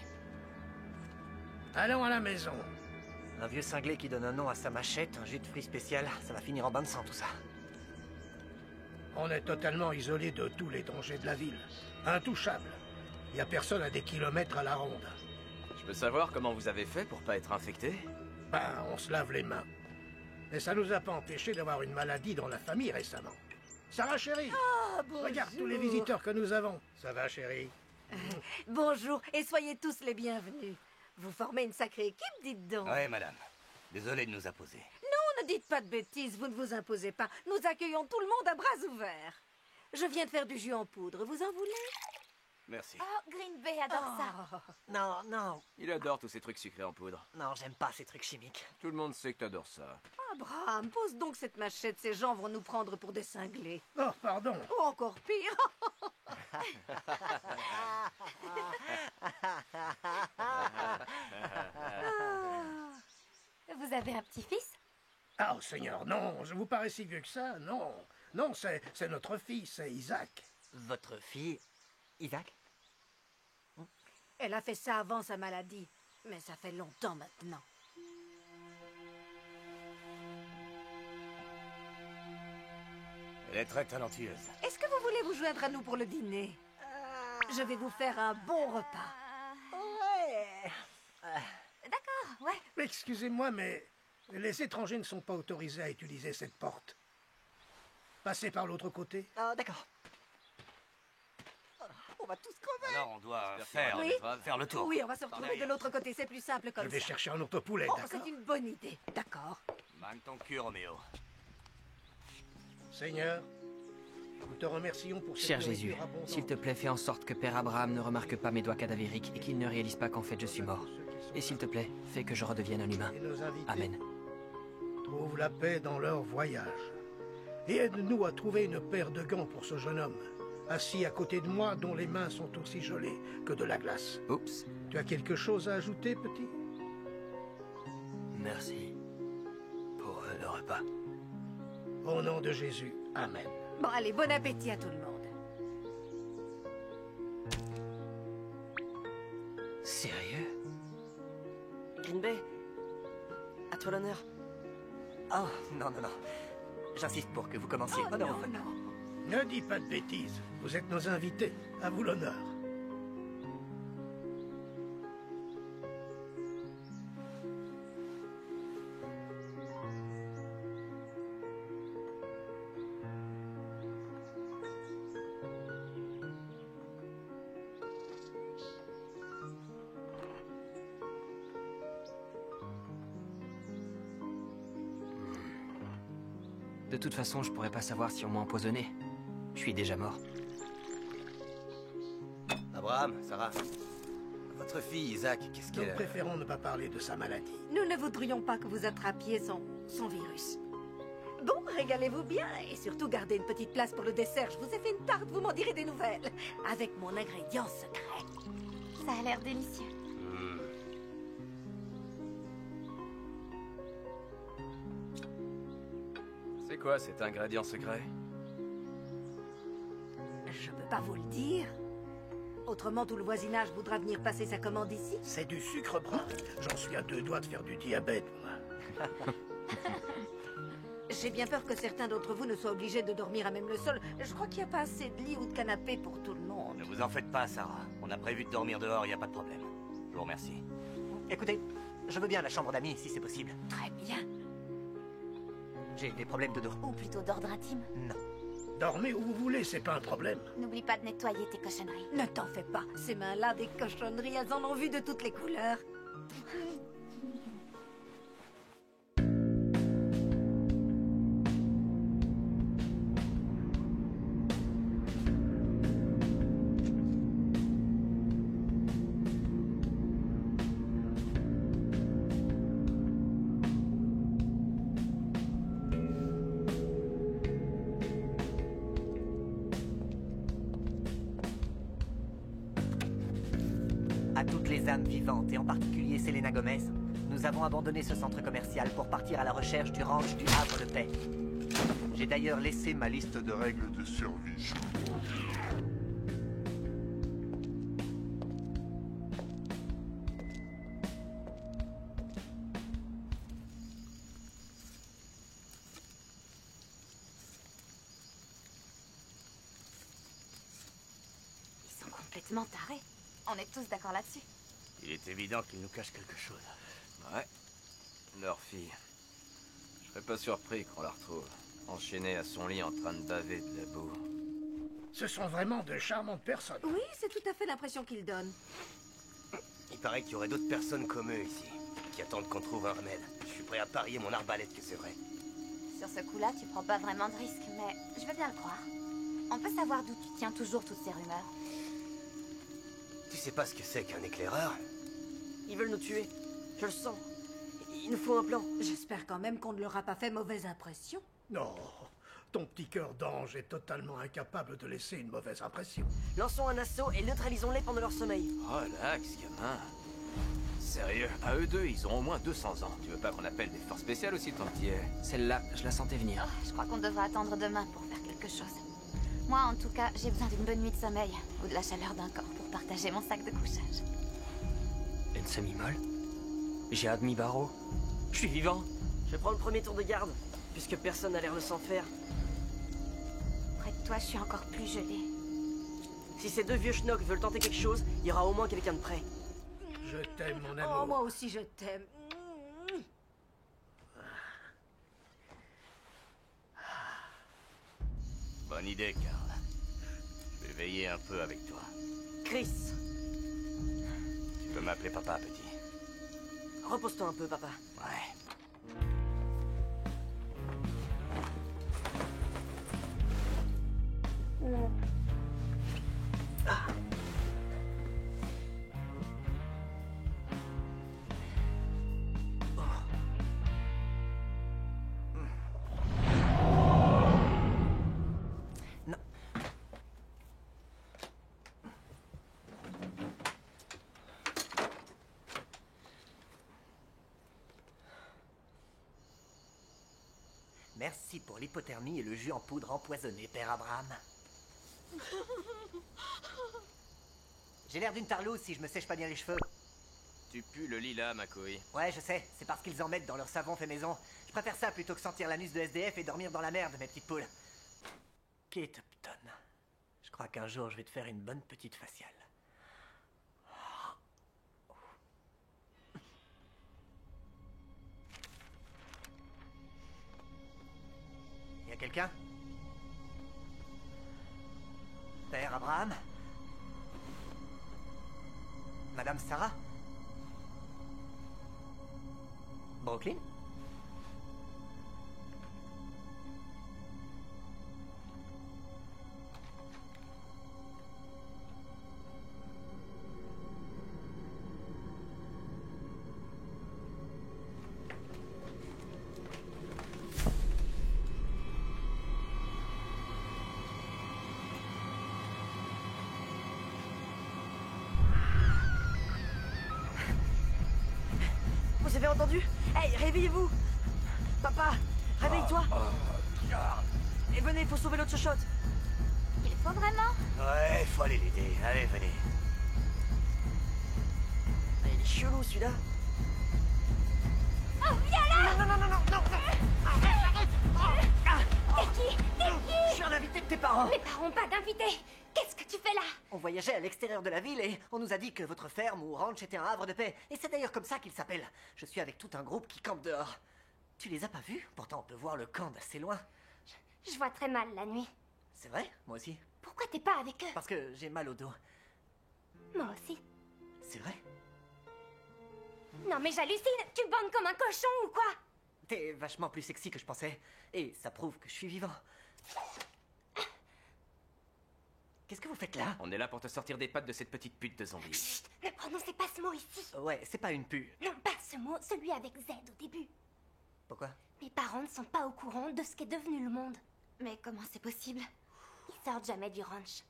Allons à la maison. Un vieux cinglé qui donne un nom à sa machette, un jus de fruits spécial, ça va finir en bain de sang tout ça. On est totalement isolé de tous les dangers de la ville. Intouchable. Il n'y a personne à des kilomètres à la ronde. Je peux savoir comment vous avez fait pour pas être infecté? Ben, on se lave les mains. Mais ça nous a pas empêché d'avoir une maladie dans la famille récemment. Sarah, chérie, regarde tous les visiteurs que nous avons. Ça va, chérie? Bonjour, et soyez tous les bienvenus. Vous formez une sacrée équipe, dites donc. Ouais, madame. Désolé de nous imposer. Non, ne dites pas de bêtises, vous ne vous imposez pas. Nous accueillons tout le monde à bras ouverts. Je viens de faire du jus en poudre, vous en voulez? Merci. Oh, Green Bay adore ça. Non, non, Il adore tous ces trucs sucrés en poudre. non, j'aime pas ces trucs chimiques. Tout le monde sait que t'adores ça. Abraham, pose donc cette machette, ces gens vont nous prendre pour des cinglés. Oh, pardon. Ou encore pire. Vous avez un petit-fils? Ah, oh, Seigneur, non, je vous parais si vieux que ça, non. Non, c'est notre fils, c'est Isaac. Votre fille, Isaac? Elle a fait ça avant sa maladie, mais ça fait longtemps maintenant. Elle est très talentueuse. Est-ce que vous voulez vous joindre à nous pour le dîner? Je vais vous faire un bon repas. Ouais. D'accord, ouais. Mais excusez-moi, mais les étrangers ne sont pas autorisés à utiliser cette porte. Passez par l'autre côté. Ah, d'accord. On va tous crever. Alors, on doit Oui. faire le tour. Oui, on va se retrouver de l'autre côté, c'est plus simple Je comme vais ça. chercher un autre poulet, Oh, d'accord? c'est une bonne idée, d'accord. Manque ton cul, Roméo. Seigneur, nous te remercions pour cette Cher nourriture Jésus, abondante. s'il te plaît, fais en sorte que Père Abraham ne remarque pas mes doigts cadavériques et qu'il ne réalise pas qu'en fait je suis mort. Et s'il te plaît, fais que je redevienne un humain. Et nos invités Amen. trouvent la paix dans leur voyage. Et aide-nous à trouver une paire de gants pour ce jeune homme, assis à côté de moi, dont les mains sont aussi gelées que de la glace. Oups. Tu as quelque chose à ajouter, petit? Merci pour le repas. Au nom de Jésus, Amen. Bon, allez, bon appétit à tout le monde. Sérieux? Green Bay, à toi l'honneur. Oh, non, non, non. J'insiste pour que vous commenciez. Oh non, non. Ne dis pas de bêtises. Vous êtes nos invités. À vous l'honneur. De toute façon, je pourrais pas savoir si on m'a empoisonné. Je suis déjà mort. Abraham, Sarah. Votre fille, Isaac, qu'est-ce Nous qu'elle... préférons ne pas parler de sa maladie. Nous ne voudrions pas que vous attrapiez son virus. Bon, régalez-vous bien et surtout gardez une petite place pour le dessert. Je vous ai fait une tarte, vous m'en direz des nouvelles. Avec mon ingrédient secret. Ça a l'air délicieux. C'est quoi cet ingrédient secret? Je peux pas vous le dire. Autrement, tout le voisinage voudra venir passer sa commande ici. C'est du sucre brun. J'en suis à 2 doigts de faire du diabète, moi. J'ai bien peur que certains d'entre vous ne soient obligés de dormir à même le sol. Je crois qu'il n'y a pas assez de lits ou de canapés pour tout le monde. Ne vous en faites pas, Sarah. On a prévu de dormir dehors, il n'y a pas de problème. Je vous remercie. Écoutez, je veux bien la chambre d'amis, si c'est possible. Très bien. J'ai des problèmes de dos. Ou plutôt d'ordre intime. Non. Dormez où vous voulez, c'est pas un problème. N'oublie pas de nettoyer tes cochonneries. Ne t'en fais pas. Ces mains-là, des cochonneries, elles en ont vu de toutes les couleurs. À toutes les âmes vivantes, et en particulier Selena Gomez. Nous avons abandonné ce centre commercial pour partir à la recherche du ranch du Havre de Paix. J'ai d'ailleurs laissé ma liste de règles de survie. Ils sont complètement tarés. On est tous d'accord là-dessus. Il est évident qu'ils nous cachent quelque chose. Ouais. Leur fille. Je serais pas surpris qu'on la retrouve enchaînée à son lit en train de baver de la boue. Ce sont vraiment de charmantes personnes. Oui, c'est tout à fait l'impression qu'ils donnent. Il paraît qu'il y aurait d'autres personnes comme eux ici, qui attendent qu'on trouve un remède. Je suis prêt à parier mon arbalète que c'est vrai. Sur ce coup-là, tu prends pas vraiment de risque, mais je veux bien le croire. On peut savoir d'où tu tiens toujours toutes ces rumeurs. Tu sais pas ce que c'est qu'un éclaireur? Ils veulent nous tuer. Je le sens. Il nous faut un plan. J'espère quand même qu'on ne leur a pas fait mauvaise impression. Non, ton petit cœur d'ange est totalement incapable de laisser une mauvaise impression. Lançons un assaut et neutralisons-les pendant leur sommeil. Relax, gamin. Sérieux, à eux deux, ils ont au moins 200 ans. Tu veux pas qu'on appelle des forces spéciales aussi, ton petit... Celle-là, je la sentais venir. Oh, je crois qu'on devrait attendre demain pour faire quelque chose. Moi, en tout cas, j'ai besoin d'une bonne nuit de sommeil ou de la chaleur d'un corps pour partager mon sac de couchage. Une semi-molle? J'ai admis Barreau. Je suis vivant. Je vais prendre le premier tour de garde, puisque personne n'a l'air de s'en faire. Près de toi, je suis encore plus gelée. Si ces deux vieux schnocks veulent tenter quelque chose, il y aura au moins quelqu'un de prêt. Je t'aime, mon Oh, amour. moi aussi je t'aime. Bonne idée, Karl. Je vais veiller un peu avec toi. Chris, Tu peux m'appeler papa, petit. repose-toi un peu, papa. Ouais. Non. Merci pour l'hypothermie et le jus en poudre empoisonné, Père Abraham. J'ai l'air d'une tarlouse si je me sèche pas bien les cheveux. Tu pues le lilas, ma couille. Ouais, je sais, c'est parce qu'ils en mettent dans leur savon fait maison. Je préfère ça plutôt que sentir l'anus de SDF et dormir dans la merde, mes petites poules. Kate Upton, je crois qu'un jour je vais te faire une bonne petite faciale. Y a quelqu'un? Père Abraham? Madame Sarah? Brooklyn? Vous avez entendu? Hey, réveillez-vous! Papa, réveille-toi! Et venez, faut sauver l'autre chochotte! Il faut vraiment? Ouais, faut aller l'aider. Allez, venez. Ah, il est chelou celui-là! Oh, viens là! Non, non, non, non, non! T'es qui? Je suis un invité de tes parents! Mes parents n'ont pas d'invité! Qu'est-ce que tu fais là? On voyageait à l'extérieur de la ville et on nous a dit que votre ferme ou ranch était un havre de paix. Et c'est d'ailleurs comme ça qu'il s'appelle. Je suis avec tout un groupe qui campe dehors. Tu les as pas vus? Pourtant on peut voir le camp d'assez loin. Je vois très mal la nuit. C'est vrai? Moi aussi. Pourquoi t'es pas avec eux? Parce que j'ai mal au dos. Moi aussi. C'est vrai? Non mais j'hallucine! Tu bandes comme un cochon ou quoi? T'es vachement plus sexy que je pensais. Et ça prouve que je suis vivant. Qu'est-ce que vous faites là? On est là pour te sortir des pattes de cette petite pute de zombie. Chut! Ne prononcez pas ce mot ici! Ouais, c'est pas une pu. Non, pas ce mot, celui avec Z au début. Pourquoi? Mes parents ne sont pas au courant de ce qu'est devenu le monde. Mais comment c'est possible? Ils sortent jamais du ranch.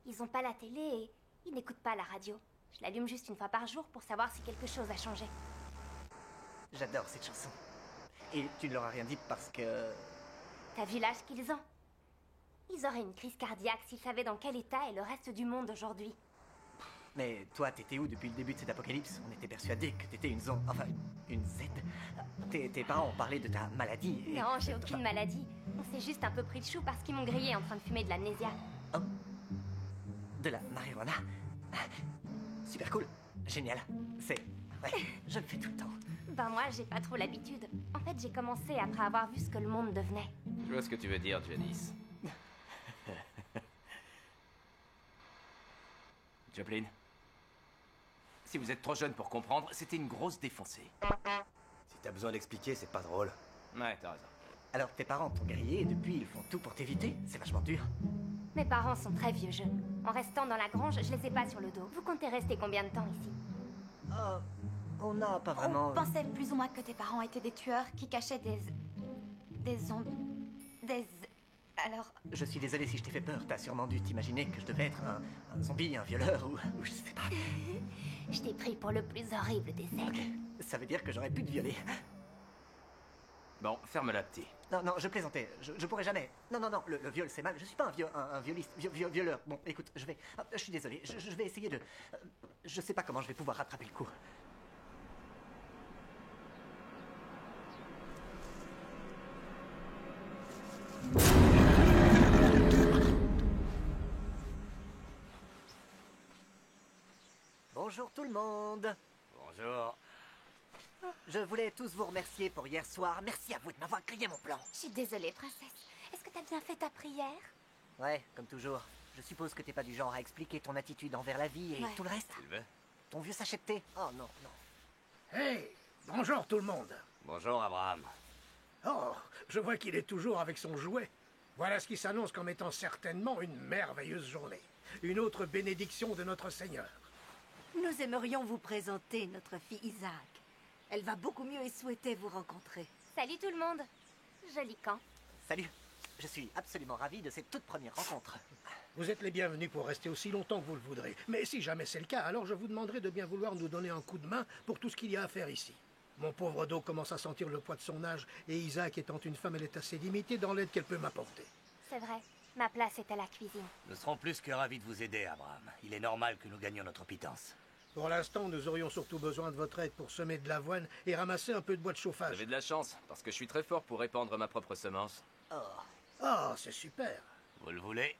Ils ont pas la télé et ils n'écoutent pas la radio. Je l'allume juste une fois par jour pour savoir si quelque chose a changé. J'adore cette chanson. Et tu ne leur as rien dit parce que... T'as vu l'âge qu'ils ont? Ils auraient une crise cardiaque s'ils savaient dans quel état est le reste du monde aujourd'hui. Mais toi, t'étais où depuis le début de cet apocalypse? On était persuadés que t'étais une zone... Enfin, une Z. Tes parents ont parlé de ta maladie et... Non, j'ai aucune maladie. On s'est juste un peu pris le chou parce qu'ils m'ont grillé en train de fumer de l'amnésia. Oh. De la marijuana? Super cool. Génial. C'est... Ouais, je le fais tout le temps. Ben moi, j'ai pas trop l'habitude. En fait, j'ai commencé après avoir vu ce que le monde devenait. Je vois ce que tu veux dire, Janice. Joplin, si vous êtes trop jeune pour comprendre, c'était une grosse défoncée. Si t'as besoin d'expliquer, c'est pas drôle. Ouais, t'as raison. Alors, tes parents t'ont grillé et depuis, ils font tout pour t'éviter. C'est vachement dur. Mes parents sont très vieux jeux. En restant dans la grange, je les ai pas sur le dos. Vous comptez rester combien de temps ici? On n'a pas vraiment... On pensait plus ou moins que tes parents étaient des tueurs qui cachaient des zombies... Alors... Je suis désolé si je t'ai fait peur. T'as sûrement dû t'imaginer que je devais être un zombie, un violeur ou je sais pas. Je t'ai pris pour le plus horrible des êtres. Ça veut dire que j'aurais pu te violer. Bon, ferme-la, petit. Non, je plaisantais. Je pourrais jamais. Non, le viol, c'est mal. Je suis pas un violiste, violeur. Bon, écoute, je suis désolé. Je vais essayer de... je sais pas comment je vais pouvoir rattraper le coup. Bonjour tout le monde. Bonjour. Je voulais tous vous remercier pour hier soir. Merci à vous de m'avoir grillé mon plan. Je suis désolée, princesse. Est-ce que t'as bien fait ta prière? Ouais, comme toujours. Je suppose que t'es pas du genre à expliquer ton attitude envers la vie et Ouais. tout le reste. Sylvain. Ton vieux sachet de thé. Oh non. Hey, bonjour tout le monde. Bonjour, Abraham. Oh, je vois qu'il est toujours avec son jouet. Voilà ce qui s'annonce comme étant certainement une merveilleuse journée. Une autre bénédiction de notre Seigneur. Nous aimerions vous présenter notre fille Isaac. Elle va beaucoup mieux et souhaitait vous rencontrer. Salut tout le monde. Joli camp. Salut. Je suis absolument ravi de cette toute première rencontre. Vous êtes les bienvenus pour rester aussi longtemps que vous le voudrez. Mais si jamais c'est le cas, alors je vous demanderai de bien vouloir nous donner un coup de main pour tout ce qu'il y a à faire ici. Mon pauvre dos commence à sentir le poids de son âge, et Isaac étant une femme, elle est assez limitée dans l'aide qu'elle peut m'apporter. C'est vrai. Ma place est à la cuisine. Nous serons plus que ravis de vous aider, Abraham. Il est normal que nous gagnions notre pitance. Pour l'instant, nous aurions surtout besoin de votre aide pour semer de l'avoine et ramasser un peu de bois de Vous chauffage. avez de la chance, parce que je suis très fort pour répandre ma propre semence. Ah, c'est super. Vous le voulez?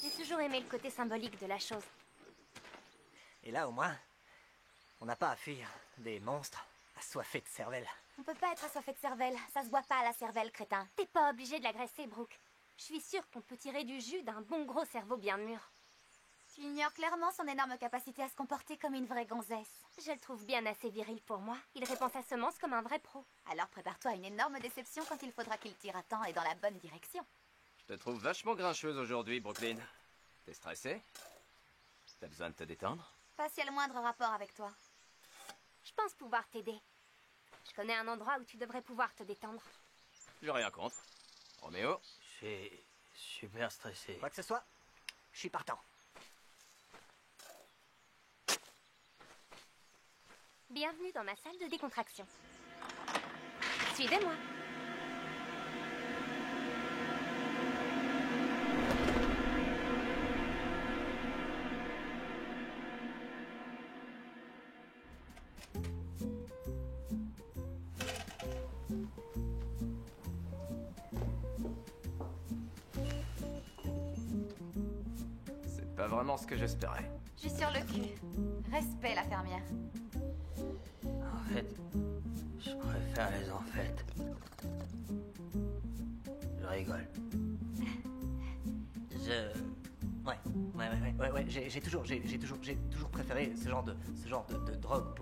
J'ai toujours aimé le côté symbolique de la chose. Et là, au moins, on n'a pas à fuir des monstres assoiffés de cervelle. On peut pas être assoiffé de cervelle. Ça se voit pas à la cervelle, crétin. T'es pas obligé de l'agresser, Brooke. Je suis sûre qu'on peut tirer du jus d'un bon gros cerveau bien mûr. Tu ignores clairement son énorme capacité à se comporter comme une vraie gonzesse. Je le trouve bien assez viril pour moi. Il répand sa semence comme un vrai pro. Alors prépare-toi à une énorme déception quand il faudra qu'il tire à temps et dans la bonne direction. Je te trouve vachement grincheuse aujourd'hui, Brooklyn. T'es stressée? T'as besoin de te détendre? Pas si y a le moindre rapport avec toi. Je pense pouvoir t'aider. Je connais un endroit où tu devrais pouvoir te détendre. J'ai rien contre. Roméo? Je suis super stressé. Quoi que ce soit, je suis partant. Bienvenue dans ma salle de décontraction. Suivez-moi. C'est pas vraiment ce que j'espérais. Je suis sur le cul. Respect, la fermière. En fait, je préfère les en fait. Je rigole. Ouais, j'ai toujours préféré ce genre de drogue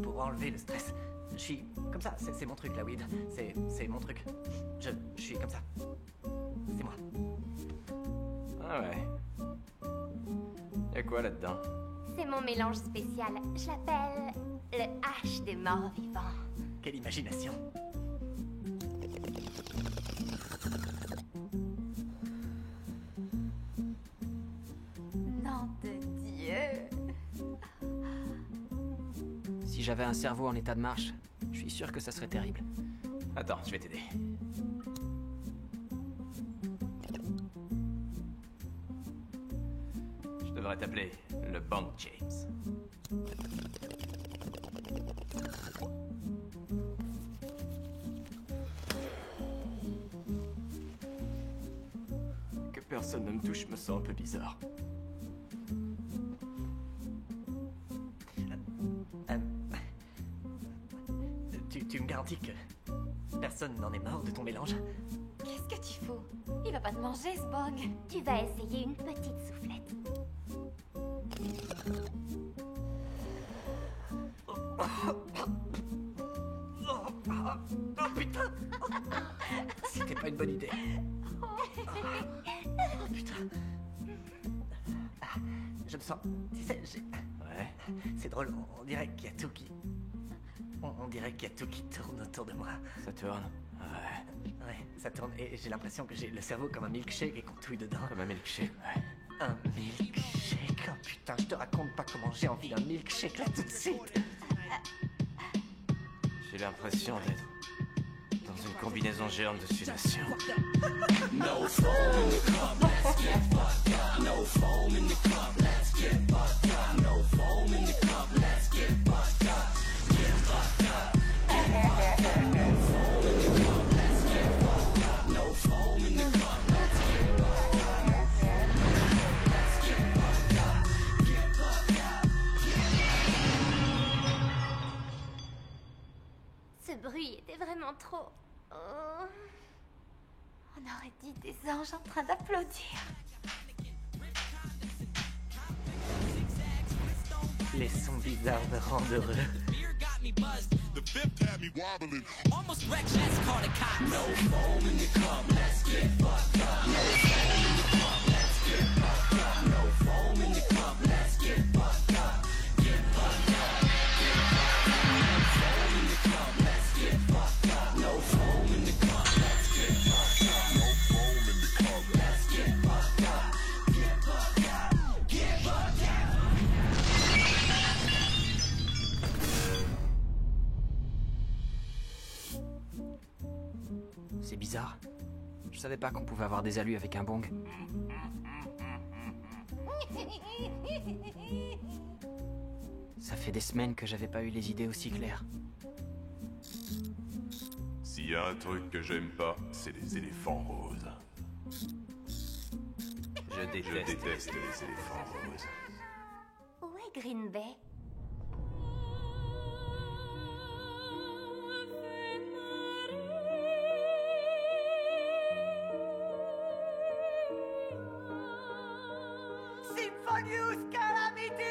pour enlever le stress. Je suis comme ça, c'est mon truc la weed. C'est mon truc. Je suis comme ça. C'est moi. Ah ouais. Y'a quoi là-dedans? C'est mon mélange spécial. Je l'appelle le H des morts vivants. Quelle imagination. Non de j'avais un cerveau en état de marche, je suis sûr que ça serait terrible. Attends, je vais t'aider. Je devrais t'appeler le Bank James. Que personne ne me touche me sent un peu bizarre. Tu me garantis que personne n'en est mort de ton mélange? Qu'est-ce que tu fous? Il va pas te manger, ce bug. Tu vas essayer une petite soufflette. Oh putain! C'était pas une bonne idée. Oh putain. Je me sens... Tu sais, Ouais. c'est drôle, on dirait qu'il y a tout qui... On dirait qu'il y a tout qui tourne autour de moi. Ça tourne. Ouais. Ouais, ça tourne et j'ai l'impression que j'ai le cerveau comme un milkshake et qu'on touille dedans. Comme un milkshake, ouais. Un milkshake? Oh putain, je te raconte pas comment j'ai envie d'un milkshake là tout de suite. J'ai l'impression d'être dans une combinaison géante de sudation. Ce bruit était vraiment trop... Oh. On aurait dit des anges en train d'applaudir. Les sons bizarres me rendent heureux. The fifth had me wobbling. Almost wrecked, let's call it cops. No foam in the cup, let's get fucked up. No foam in the cup, let's get fucked up. No foam in the cup, let's get fucked up. Get fucked up. No foam in the cup, let's get fucked up. No foam in the cup, let's get fucked up. No foam in the cup, let's get fucked up. Get fucked up. Get fucked up. C'est bizarre. Je savais pas qu'on pouvait avoir des alus avec un bong. Ça fait des semaines que j'avais pas eu les idées aussi claires. S'il y a un truc que j'aime pas, c'est les éléphants roses. Je déteste les éléphants roses. Où est Green Bay? Symphonious Calamity!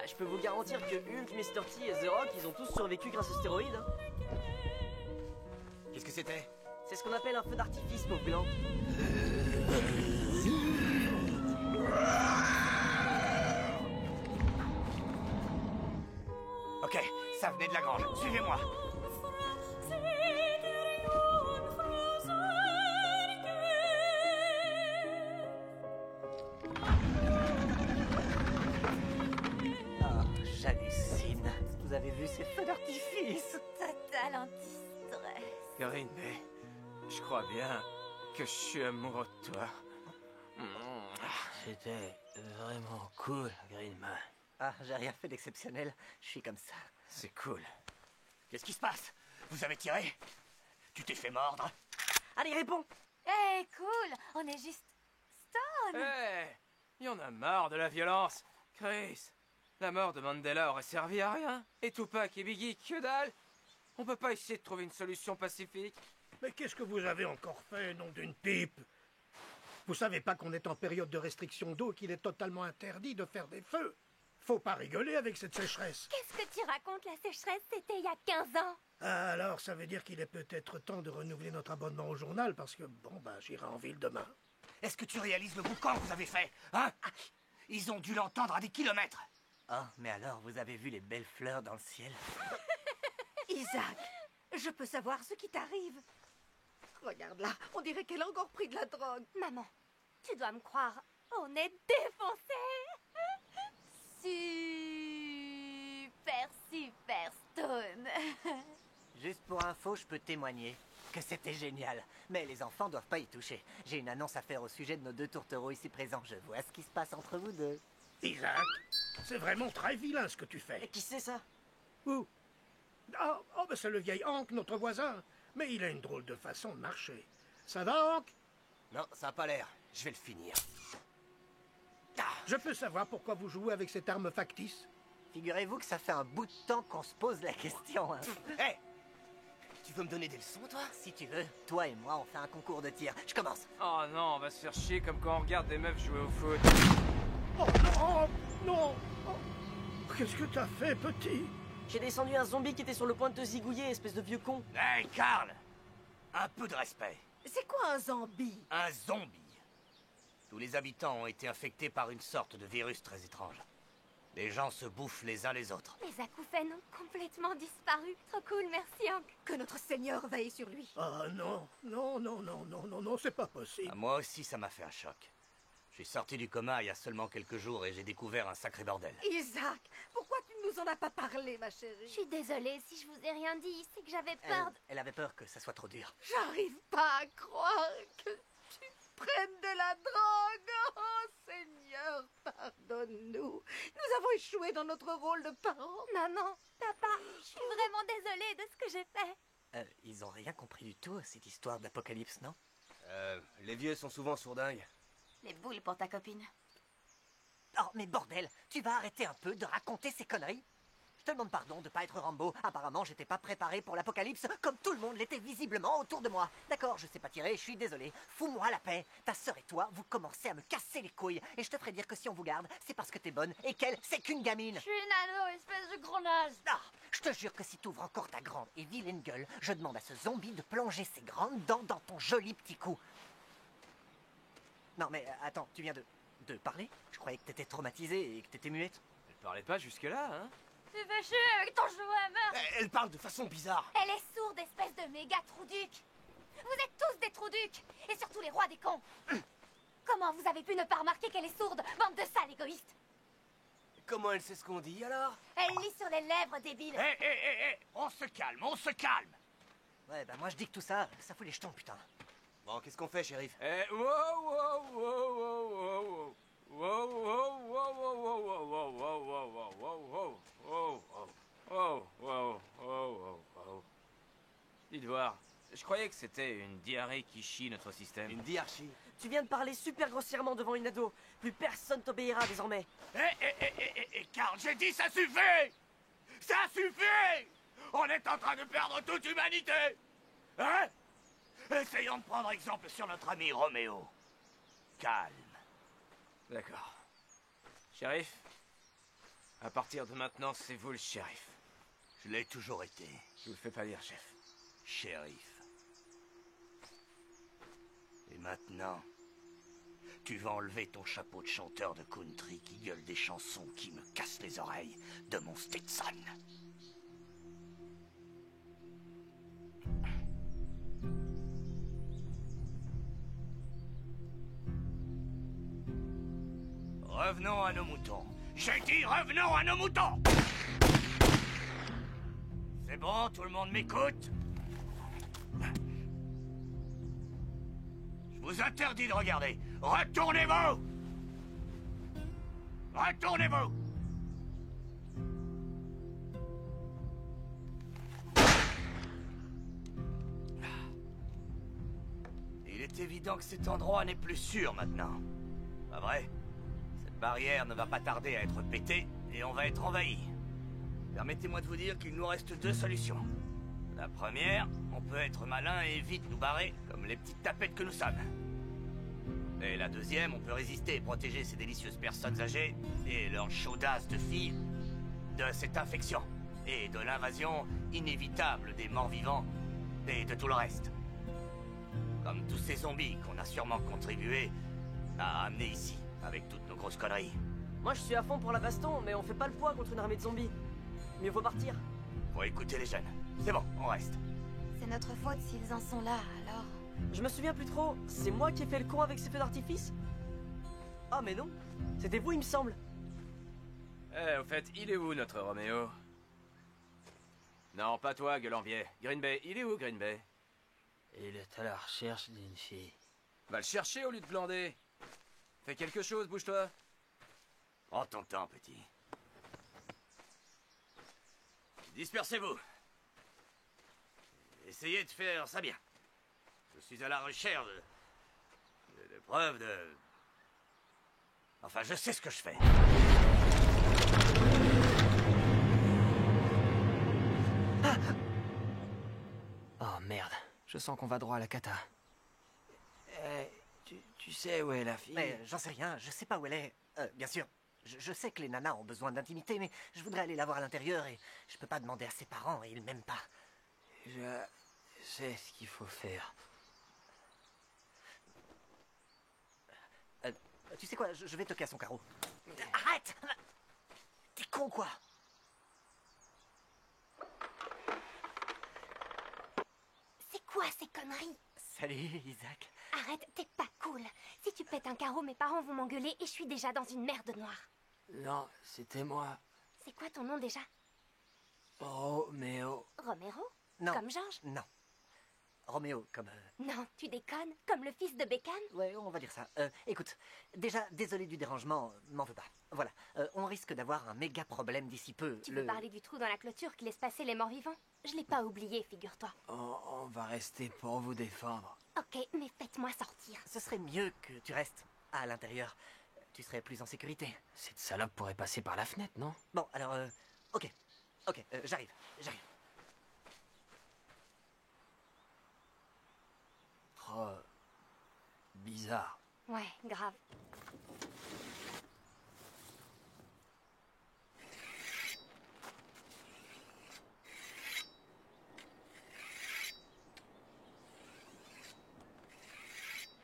Je peux vous garantir que Hulk, Mr. T et The Rock, ils ont tous survécu grâce aux stéroïdes. Hein. Qu'est-ce que c'était? C'est ce qu'on appelle un feu d'artifice, pauvre blanc. Ok, ça venait de la grange. Suivez-moi. Oh, j'hallucine. Vous avez vu ces feux d'artifice? Total anti-stress. Green Bay, je crois bien que je suis amoureux de toi. C'était vraiment cool, Greenman. Ah, j'ai rien fait d'exceptionnel. Je suis comme ça. C'est cool. Qu'est-ce qui se passe? Vous avez tiré? Tu t'es fait mordre? Allez, réponds. Eh, cool. On est juste stone. Hé, y en a marre de la violence. Chris, La mort de Mandela aurait servi à rien. Et Tupac et Biggie, que dalle. On peut pas essayer de trouver une solution pacifique. Mais qu'est-ce que vous avez encore fait, nom d'une pipe? Vous savez pas qu'on est en période de restriction d'eau et qu'il est totalement interdit de faire des feux? Faut pas rigoler avec cette sécheresse. Qu'est-ce que tu racontes? La sécheresse, c'était il y a 15 ans. Ah, alors, ça veut dire qu'il est peut-être temps de renouveler notre abonnement au journal, parce que, j'irai en ville demain. Est-ce que tu réalises le boucan que vous avez fait, hein? Ils ont dû l'entendre à des kilomètres. Oh, mais alors, vous avez vu les belles fleurs dans le ciel? Isaac, je peux savoir ce qui t'arrive? Regarde là, on dirait qu'elle a encore pris de la drogue. Maman, tu dois me croire, on est défoncés. Super stone. Juste pour info, je peux témoigner que c'était génial. Mais les enfants doivent pas y toucher. J'ai une annonce à faire au sujet de nos 2 tourtereaux ici présents. Je vois ce qui se passe entre vous deux. Isaac, c'est vraiment très vilain ce que tu fais. Et qui c'est ça? Où? Oh, ben c'est le vieil Hank, notre voisin. Mais il a une drôle de façon de marcher. Ça va, Hank? Non, ça a pas l'air. Je vais le finir. Je peux savoir pourquoi vous jouez avec cette arme factice? Figurez-vous que ça fait un bout de temps qu'on se pose la question. Hein. Hé! Tu veux me donner des leçons, toi? Si tu veux, toi et moi, on fait un concours de tir. Je commence. Oh non, on va se faire chier comme quand on regarde des meufs jouer au foot. Oh non! Non! Oh, qu'est-ce que t'as fait, petit? J'ai descendu un zombie qui était sur le point de te zigouiller, espèce de vieux con. Hé, Karl! Un peu de respect. C'est quoi un zombie? Un zombie. Tous les habitants ont été infectés par une sorte de virus très étrange. Les gens se bouffent les uns les autres. Les acouphènes ont complètement disparu. Trop cool, merci Hank. Que notre Seigneur veille sur lui. Ah non, non, c'est pas possible. Ah, moi aussi, ça m'a fait un choc. Je suis sorti du coma il y a seulement quelques jours et j'ai découvert un sacré bordel. Isaac, pourquoi tu ne nous en as pas parlé, ma chérie? Je suis désolée si je vous ai rien dit, c'est que j'avais peur. Elle avait peur que ça soit trop dur. J'arrive pas à croire que tu prennes de la drogue. Oh Seigneur, pardonne-nous. Nous avons échoué dans notre rôle de parents. Maman, papa, je suis vraiment désolée de ce que j'ai fait. Ils ont rien compris du tout à cette histoire d'apocalypse, non? Les vieux sont souvent sourdingues. Les boules pour ta copine. Oh, mais bordel, tu vas arrêter un peu de raconter ces conneries? Je te demande pardon de pas être Rambo. Apparemment, j'étais pas préparé pour l'apocalypse, comme tout le monde l'était visiblement autour de moi. D'accord, je sais pas tirer, je suis désolé. Fous-moi la paix. Ta sœur et toi, vous commencez à me casser les couilles. Et je te ferai dire que si on vous garde, c'est parce que t'es bonne et qu'elle, c'est qu'une gamine. Je suis une ado, espèce de gros naze. Ah, je te jure que si t'ouvres encore ta grande et vilaine gueule, je demande à ce zombie de plonger ses grandes dents dans ton joli petit cou. Non mais attends, tu viens de parler? Je croyais que t'étais traumatisée et que t'étais muette. Elle parlait pas jusque-là, hein? Tu fais chier avec ton jouet à meurtre. Elle parle de façon bizarre. Elle est sourde, espèce de méga trouduc. Vous êtes tous des trouducs, et surtout les rois des cons. Comment vous avez pu ne pas remarquer qu'elle est sourde, bande de sales égoïstes? Comment elle sait ce qu'on dit, alors? Elle lit sur les lèvres, débile. Hé, on se calme, on se calme. Ouais, bah moi je dis que tout ça, ça fout les jetons, putain. Bon, qu'est-ce qu'on fait, shérif? Eh, wow, wow, wow, wow, wow. Wow, wow, wow, wow, wow, wow, wow, wow, wow, wow, wow, wow, wow, wow, wow. Dites voir, je croyais que c'était une diarrhée qui chie notre système. Une diarchie. Tu viens de parler super grossièrement devant une ado. Plus personne t'obéira désormais. Karl, j'ai dit ça suffit! Ça suffit! On est en train de perdre toute humanité! Hein? Essayons de prendre exemple sur notre ami Roméo. Calme. D'accord. Shérif, à partir de maintenant, c'est vous le shérif. Je l'ai toujours été. Je vous le fais pas dire, chef. Shérif. Et maintenant, tu vas enlever ton chapeau de chanteur de country qui gueule des chansons qui me cassent les oreilles de mon Stetson. Revenons à nos moutons. J'ai dit revenons à nos moutons! C'est bon, tout le monde m'écoute? Je vous interdis de regarder. Retournez-vous! Retournez-vous! Il est évident que cet endroit n'est plus sûr maintenant. Pas vrai? Cette barrière ne va pas tarder à être pétée et on va être envahis. Permettez-moi de vous dire qu'il nous reste deux solutions. La première, on peut être malin et vite nous barrer, comme les petites tapettes que nous sommes. Et la deuxième, on peut résister et protéger ces délicieuses personnes âgées et leurs chaudasses de filles de cette infection et de l'invasion inévitable des morts-vivants et de tout le reste. Comme tous ces zombies qu'on a sûrement contribué à amener ici, avec toutes nos grosses conneries. Moi je suis à fond pour la baston, mais on fait pas le poids contre une armée de zombies. Mieux vaut partir. Faut écouter les jeunes. C'est bon, on reste. C'est notre faute s'ils en sont là, alors. Je me souviens plus trop, c'est moi qui ai fait le con avec ces feux d'artifice? Ah mais non, c'était vous il me semble. Eh, au fait, il est où notre Roméo? Non, pas toi, Gueulanvier. Green Bay, il est où Green Bay? Il est à la recherche d'une fille. Va le chercher au lieu de glander. Fais quelque chose, bouge-toi. Prends ton temps, petit. Dispersez-vous. Essayez de faire ça bien. Je suis à la recherche de preuves de... Enfin, je sais ce que je fais. Oh merde, je sens qu'on va droit à la cata. Tu sais où est la fille? Mais j'en sais rien, je sais pas où elle est. Bien sûr, je sais que les nanas ont besoin d'intimité, mais je voudrais aller la voir à l'intérieur et je peux pas demander à ses parents et ils m'aiment pas. Je sais ce qu'il faut faire. Tu sais quoi, je vais toquer à son carreau. Arrête! T'es con, quoi? C'est quoi ces conneries? Salut, Isaac. Arrête, t'es pas cool. Si tu pètes un carreau, mes parents vont m'engueuler et je suis déjà dans une merde noire. Non, c'était moi. C'est quoi ton nom déjà? Roméo. Romero? Non. Comme Georges? Non. Roméo, comme... Non, tu déconnes? Comme le fils de Bécane? Ouais, on va dire ça. Écoute, déjà, désolé du dérangement, m'en veux pas. Voilà, on risque d'avoir un méga problème d'ici peu. Tu veux parler du trou dans la clôture qui laisse passer les morts-vivants? Je l'ai pas oublié, figure-toi. On va rester pour vous défendre. Ok, mais faites-moi sortir. Ce serait mieux que tu restes à l'intérieur. Tu serais plus en sécurité. Cette salope pourrait passer par la fenêtre, non? Bon, alors, ok, j'arrive. Oh, bizarre. Ouais, grave.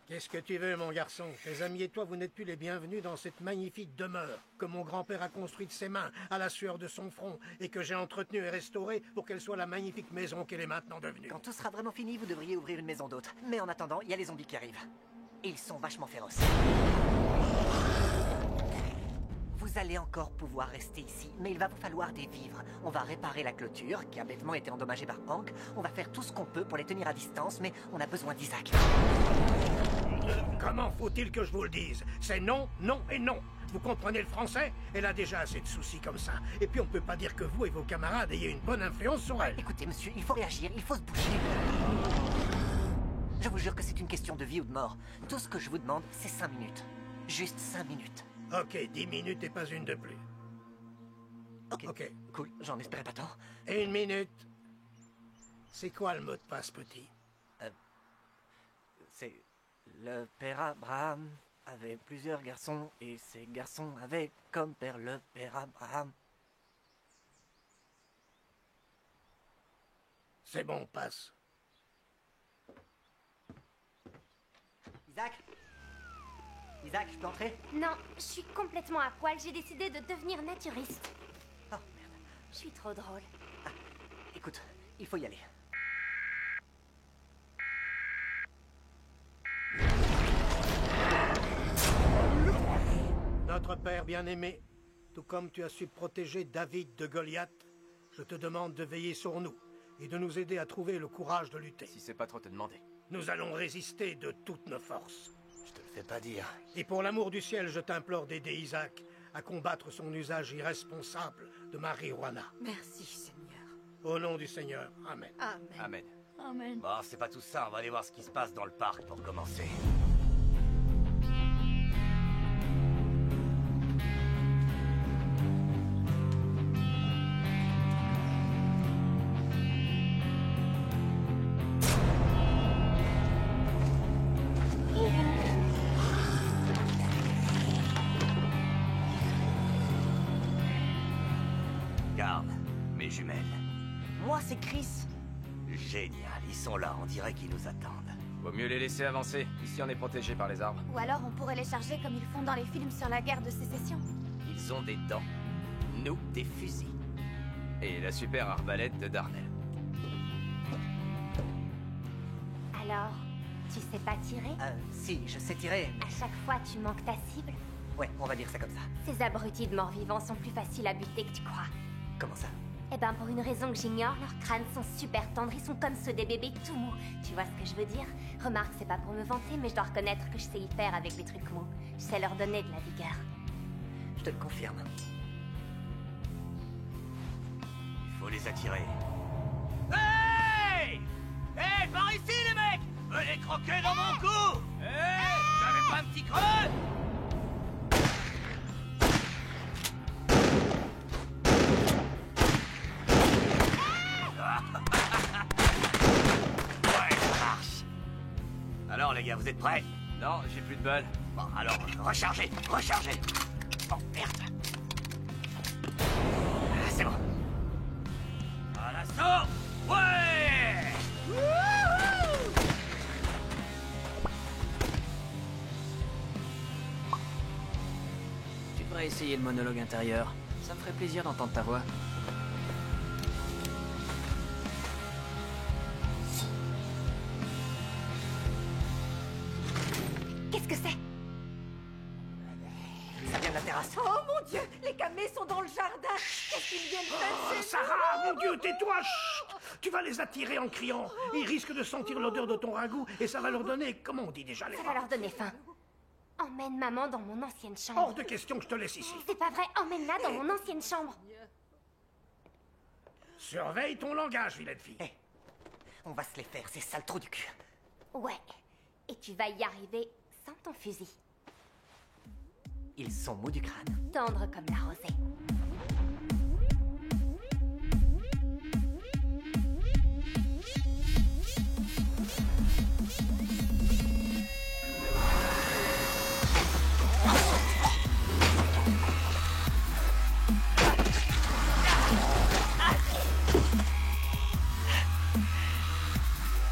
Qu'est-ce que tu veux, mon garçon? Tes amis et toi, vous n'êtes plus les bienvenus dans cette magnifique demeure que mon grand-père a construite de ses mains, à la sueur de son front, et que j'ai entretenue et restaurée pour qu'elle soit la magnifique maison qu'elle est maintenant devenue. Quand tout sera vraiment fini, vous devriez ouvrir une maison d'hôte. Mais en attendant, il y a les zombies qui arrivent. Et ils sont vachement féroces. Vous allez encore pouvoir rester ici, mais il va vous falloir des vivres. On va réparer la clôture, qui a bêtement été endommagée par Hank. On va faire tout ce qu'on peut pour les tenir à distance, mais on a besoin d'Isaac. Comment faut-il que je vous le dise? C'est non, non et non. Vous comprenez le français? Elle a déjà assez de soucis comme ça. Et puis on peut pas dire que vous et vos camarades ayez une bonne influence sur elle. Écoutez, monsieur, il faut réagir, il faut se bouger. Je vous jure que c'est une question de vie ou de mort. Tout ce que je vous demande, c'est 5 minutes. Juste 5 minutes. Ok, 10 minutes et pas une de plus. Ok, cool, j'en espérais pas tant. 1 minute. C'est quoi le mot de passe, petit? C'est... Le père Abraham avait plusieurs garçons, et ces garçons avaient comme père le père Abraham. C'est bon, passe. Isaac? Isaac, je peux entrer? Non, je suis complètement à poil. J'ai décidé de devenir naturiste. Oh, merde. Je suis trop drôle. Ah, écoute, il faut y aller. Notre père bien-aimé, tout comme tu as su protéger David de Goliath, je te demande de veiller sur nous et de nous aider à trouver le courage de lutter. Si c'est pas trop te demander. Nous allons résister de toutes nos forces. Je te le fais pas dire. Et pour l'amour du ciel, je t'implore d'aider Isaac à combattre son usage irresponsable de marijuana. Merci, Seigneur. Au nom du Seigneur, Amen. Amen. Amen. Amen. Bon, c'est pas tout ça, on va aller voir ce qui se passe dans le parc pour commencer. jumelles. Moi, c'est Chris. Génial, ils sont là, on dirait qu'ils nous attendent. Vaut mieux les laisser avancer. Ici, on est protégé par les arbres. Ou alors on pourrait les charger comme ils font dans les films sur la guerre de sécession. Ils ont des dents. Nous, des fusils. Et la super arbalète de Darnell. Alors, tu sais pas tirer? Si, je sais tirer. À chaque fois, tu manques ta cible? Ouais, on va dire ça comme ça. Ces abrutis de morts-vivants sont plus faciles à buter que tu crois. Comment ça? Eh ben, pour une raison que j'ignore, leurs crânes sont super tendres, ils sont comme ceux des bébés tout mous. Tu vois ce que je veux dire? Remarque, c'est pas pour me vanter, mais je dois reconnaître que je sais y faire avec les trucs mous. Je sais leur donner de la vigueur. Je te le confirme. Il faut les attirer. Hey! Hey, par ici, les mecs! Venez croquer dans mon cou! Hey! J'avais pas un petit creux? Ouais, ça marche. Alors, les gars, vous êtes prêts? Non, j'ai plus de balles. Bon, alors, rechargez, rechargez. Oh, merde. Ah, c'est bon. À l'assaut! Ouais! Tu devrais essayer le monologue intérieur. Ça me ferait plaisir d'entendre ta voix. Qu'est-ce que c'est? Ça vient de la terrasse. Oh mon Dieu, les camés sont dans le jardin. Qu'est-ce qu'ils viennent faire Oh, chez Sarah, mon Dieu, tais-toi. Chut. Tu vas les attirer en criant. Ils risquent de sentir l'odeur de ton ragoût et ça va leur donner, comment on dit déjà, les Ça va leur donner faim. Emmène maman dans mon ancienne chambre. Hors de question que je te laisse ici. C'est pas vrai, emmène-la dans mon ancienne chambre. Surveille ton langage, vilaine fille. Hé, on va se les faire, ces sales trous du cul. Ouais, et tu vas y arriver sans ton fusil. Ils sont mous du crâne. Tendre comme la rosée.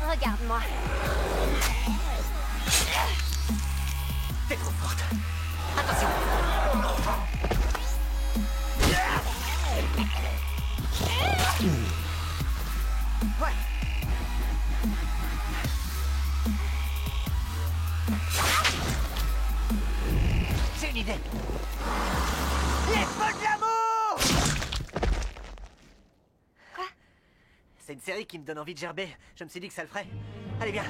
Regarde-moi. T'es trop forte. Attention. Ouais. J'ai une idée. Les feux de l'amour! Quoi? C'est une série qui me donne envie de gerber. Je me suis dit que ça le ferait. Allez, viens.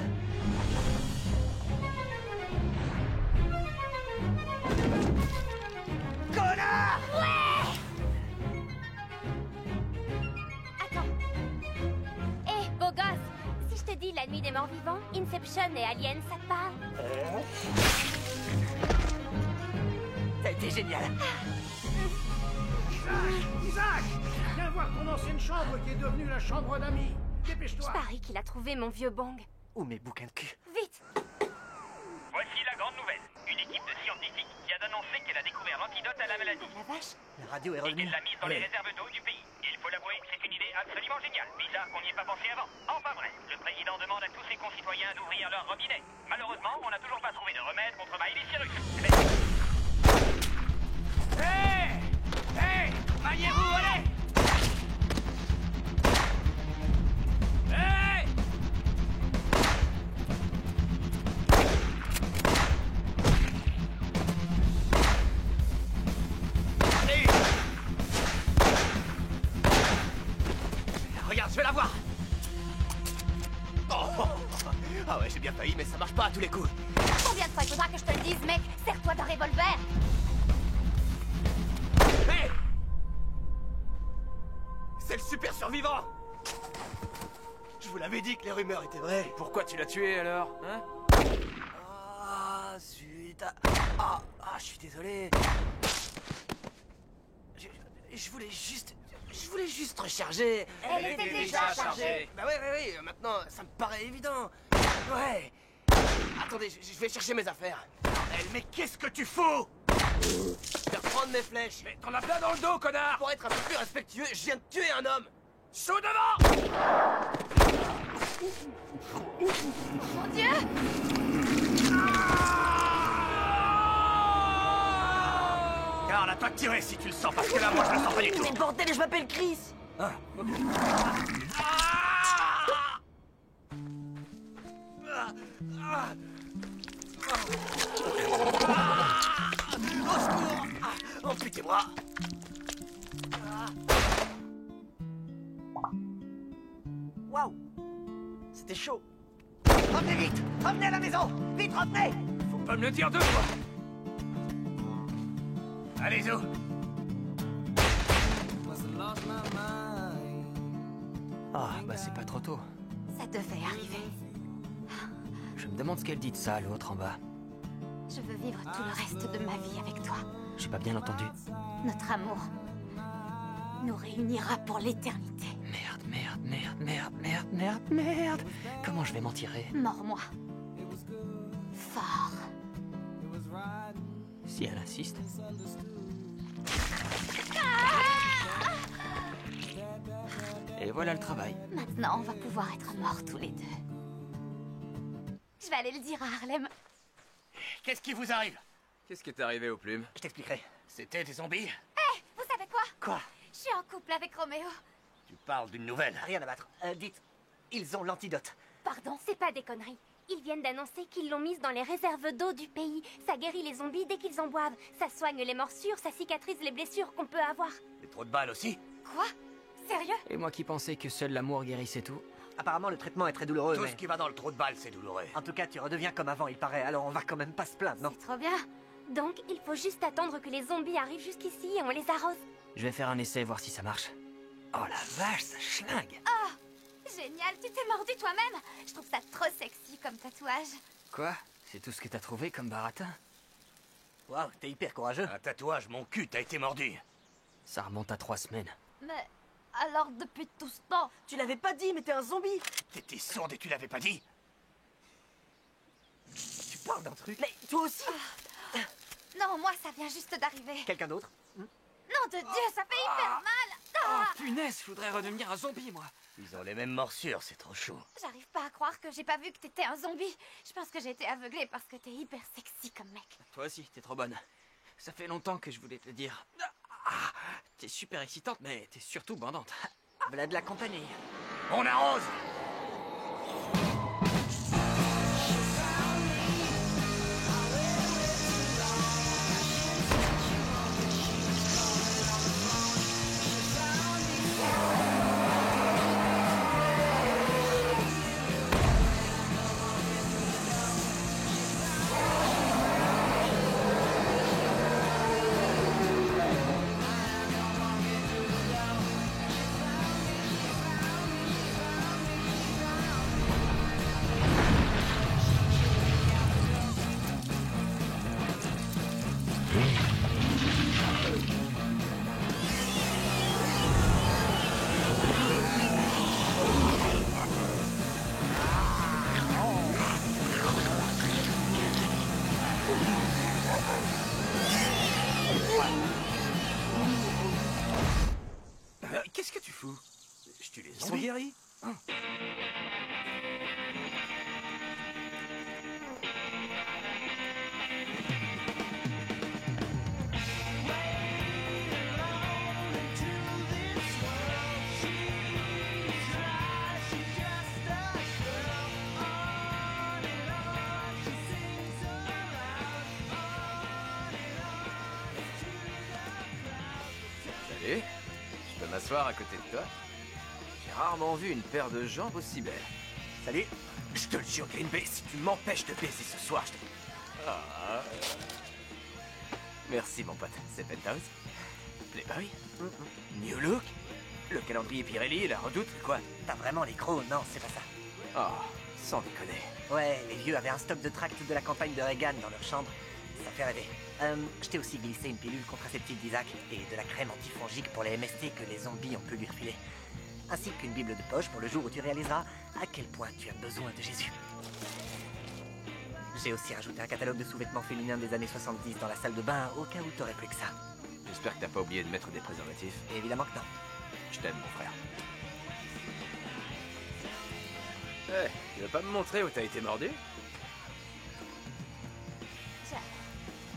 Connard! Attends. Hé, beau gosse, si je te dis La Nuit des Morts Vivants, Inception et Alien, ça te parle? T'as été génial. Isaac, viens voir ton ancienne chambre qui est devenue la chambre d'amis. Je Dépêche-toi. parie qu'il a trouvé mon vieux bong. Ou mes bouquins de cul. Vite! Voici la grande nouvelle. Une équipe de scientifiques vient d'annoncer qu'elle a découvert l'antidote à la maladie. La vache? La radio est Et revenue. qu'elle l'a mise dans les réserves d'eau du pays. Et il faut l'avouer, c'est une idée absolument géniale. Bizarre qu'on n'y ait pas pensé avant. Enfin bref, le président demande à tous ses concitoyens d'ouvrir leur robinet. Malheureusement, on n'a toujours pas trouvé de remède contre Miley Cyrus. Hey! Hey! Maniez-vous, allez! Hey! Regarde, je vais la voir. Oh. Ah ouais, j'ai bien failli, mais ça marche pas à tous les coups. Combien de fois il faudra que je te le dise, mec? Serre-toi d'un revolver! Hé! C'est le super survivant! Je vous l'avais dit que les rumeurs étaient vraies. Pourquoi tu l'as tué alors, hein? Ah, zut. Je suis désolé. Je voulais juste recharger. Elle était déjà chargée! Bah ouais, maintenant, ça me paraît évident. Ouais. Attendez, je vais chercher mes affaires. Bordel, mais qu'est-ce que tu fous? Je vais reprendre mes flèches. Mais t'en as plein dans le dos, connard! Pour être un peu plus respectueux, je viens de tuer un homme. Sous devant! Mon Dieu! Garde, à toi de tirer si tu le sens, parce que là, moi, je le sens pas du tout. Mais bordel, je m'appelle Chris! Au secours! Oh, putain, tes bras! Waouh! C'était chaud! Revenez vite! Revenez à la maison! Vite, revenez! Faut pas me le dire deux fois! Allez, Zou! Ah, bah c'est pas trop tôt. Ça devait arriver. Je me demande ce qu'elle dit de ça, l'autre en bas. Je veux vivre tout le reste de ma vie avec toi. J'ai pas bien entendu. Notre amour nous réunira pour l'éternité. Merde, merde, merde, merde, merde, merde, merde. Comment je vais m'en tirer? Mords-moi. Fort. Si elle insiste. Et voilà le travail. Maintenant, on va pouvoir être morts tous les deux. Je vais aller le dire à Harlem. Qu'est-ce qui vous arrive? Qu'est-ce qui est arrivé aux plumes? Je t'expliquerai. C'était des zombies? Hé, vous savez quoi? Quoi? Je suis en couple avec Roméo. Tu parles d'une nouvelle? Rien à battre. Dites, ils ont l'antidote. Pardon, c'est pas des conneries. Ils viennent d'annoncer qu'ils l'ont mise dans les réserves d'eau du pays. Ça guérit les zombies dès qu'ils en boivent. Ça soigne les morsures, ça cicatrise les blessures qu'on peut avoir. Les trous de balles aussi? Quoi? Sérieux? Et moi qui pensais que seul l'amour guérissait tout. Apparemment, le traitement est très douloureux, Tout mais... ce qui va dans le trou de balle, c'est douloureux. En tout cas, tu redeviens comme avant, il paraît, alors on va quand même pas se plaindre, non? C'est trop bien. Donc, il faut juste attendre que les zombies arrivent jusqu'ici et on les arrose. Je vais faire un essai, voir si ça marche. Oh la vache, ça schlingue. Oh, génial, tu t'es mordu toi-même. Je trouve ça trop sexy comme tatouage. Quoi? C'est tout ce que t'as trouvé comme baratin? Waouh, t'es hyper courageux. Un tatouage, mon cul, t'as été mordu. Ça remonte à 3 semaines. Mais alors, depuis tout ce temps... Tu l'avais pas dit, mais t'es un zombie. T'étais sourde et tu l'avais pas dit? Tu parles d'un truc? Mais toi aussi. Non, moi, ça vient juste d'arriver. Quelqu'un d'autre? Nom de Dieu, ça fait hyper mal. Ah, Punaise, je voudrais redevenir un zombie, moi. Ils ont les mêmes morsures, c'est trop chaud. j'arrive pas à croire que j'ai pas vu que t'étais un zombie. Je pense que j'ai été aveuglée parce que t'es hyper sexy comme mec. Toi aussi, t'es trop bonne. Ça fait longtemps que je voulais te le dire. Ah, t'es super excitante, mais t'es surtout bandante. Voilà de la compagnie. On arrose! Qu'est-ce que tu fous? Je tue les Ils sont zombies. guéris? Salut. Je peux m'asseoir à côté de toi? J'ai rarement vu une paire de jambes aussi belle. Salut. Je te le jure, Green Bay, si tu m'empêches de baiser ce soir, je te... Ah. Merci, mon pote. C'est Penthouse. Playboy. New Look. Le calendrier Pirelli, la Redoute, quoi? T'as vraiment les crocs? Non, c'est pas ça. Oh, sans déconner. Ouais, les vieux avaient un stock de tracts de la campagne de Reagan dans leur chambre. Ça fait rêver. Je t'ai aussi glissé une pilule contraceptive d'Isaac et de la crème antifongique pour les MST que les zombies ont pu lui refiler. Ainsi qu'une bible de poche pour le jour où tu réaliseras à quel point tu as besoin de Jésus. J'ai aussi rajouté un catalogue de sous-vêtements féminins des années 70 dans la salle de bain au cas où t'aurais plus que ça. J'espère que t'as pas oublié de mettre des préservatifs. Évidemment que non. Je t'aime, mon frère. Ouais, tu vas pas me montrer où t'as été mordu?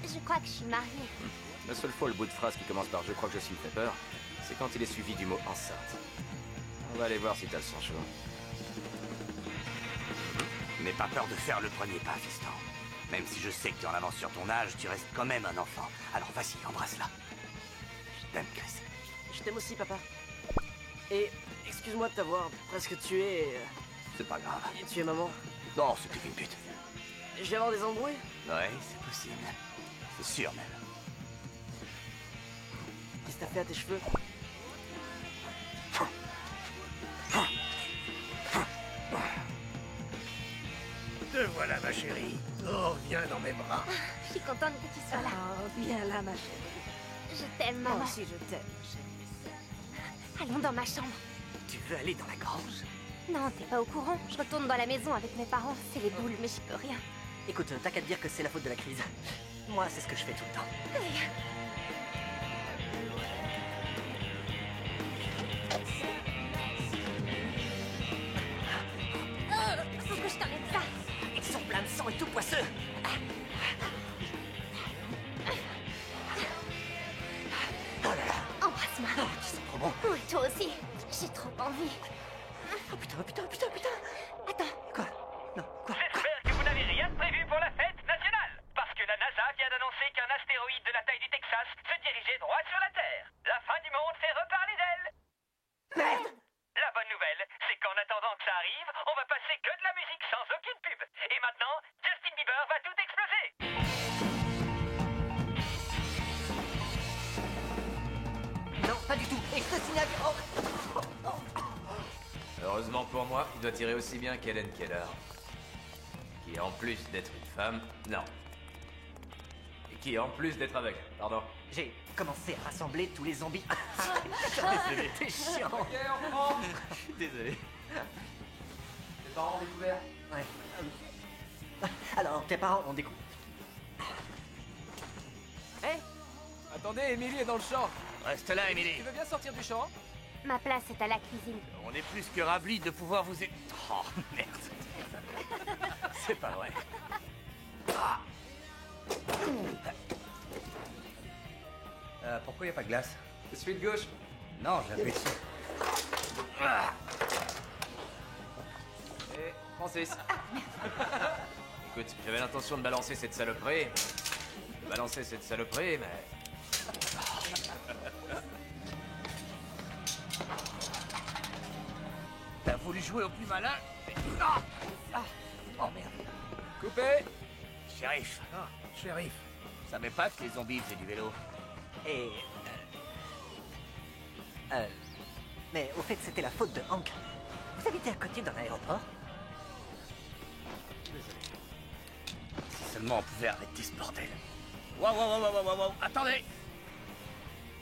Je crois que je suis mariée. La seule fois le bout de phrase qui commence par « je crois que je suis » me fait peur, c'est quand il est suivi du mot « enceinte ». On va aller voir si t'as le sang chaud. N'aie pas peur de faire le premier pas, fiston. Même si je sais que tu es en avance sur ton âge, tu restes quand même un enfant. Alors vas-y, embrasse-la. Je t'aime, Chris. Je t'aime aussi, papa. Et excuse-moi de t'avoir presque tué et... C'est pas grave. et tué maman. Non, c'est plus qu'une pute. Je vais avoir des embrouilles? Ouais, c'est possible. C'est sûr, même. Qu'est-ce que t'as fait à tes cheveux? Te voilà, ma chérie. Oh, viens dans mes bras. Je suis contente que tu sois là. Oh, viens là, ma chérie. Je t'aime, Moi maman. aussi, je t'aime. Allons dans ma chambre. Tu veux aller dans la grange? Non, t'es pas au courant. Je retourne dans la maison avec mes parents. C'est les boules, mais j'y peux rien. Écoute, t'as qu'à te dire que c'est la faute de la crise. Moi, c'est ce que je fais tout le temps. Faut que je t'enlève ça. Ils sont pleins de sang et tout poisseux. Embrasse-moi. Tu sens trop bon. Oui, toi aussi. J'ai trop envie. Oh putain, putain, putain, putain. Attends. Quoi? Non, quoi? J'espère que vous n'avez rien de prévu pour la fête nationale. Parce que la NASA vient d'annoncer qu'un astéroïde de la taille du Texas se dirigeait droit sur la Terre. La fin du monde fait reparler d'elle. Merde! La bonne nouvelle, c'est qu'en attendant que ça arrive, on va passer que de la musique sans aucune pub. Et maintenant, Justin Bieber va tout exploser. Non, pas du tout. Et je te signale... Oh. Heureusement pour moi, il doit tirer aussi bien qu'Helen Keller. Qui, en plus d'être une femme... Non. Et qui, en plus d'être aveugle. Pardon. J'ai commencé à rassembler tous les zombies. Désolé. T'es chiant. Ok, on reprend. Désolé. Tes parents ont découvert? Ouais. Alors, tes parents ont découvert. Hé! Attendez, Emily est dans le champ. Reste là, Emily. Tu veux bien sortir du champ? Ma place est à la cuisine. On est plus que ravis de pouvoir vous aider. Oh, merde. C'est pas vrai. Pourquoi y a pas de glace? Je suis de gauche. Non, je l'appuie dessus. Et Francis. Écoute, j'avais l'intention de balancer cette saloperie. Mais... T'as voulu jouer au plus malin? Oh merde. Coupé. Shérif, Ah, shérif. je savais pas que les zombies faisaient du vélo. Et... mais au fait, c'était la faute de Hank. Vous habitez à côté d'un aéroport? Si seulement on pouvait arrêter ce bordel. Wow, attendez!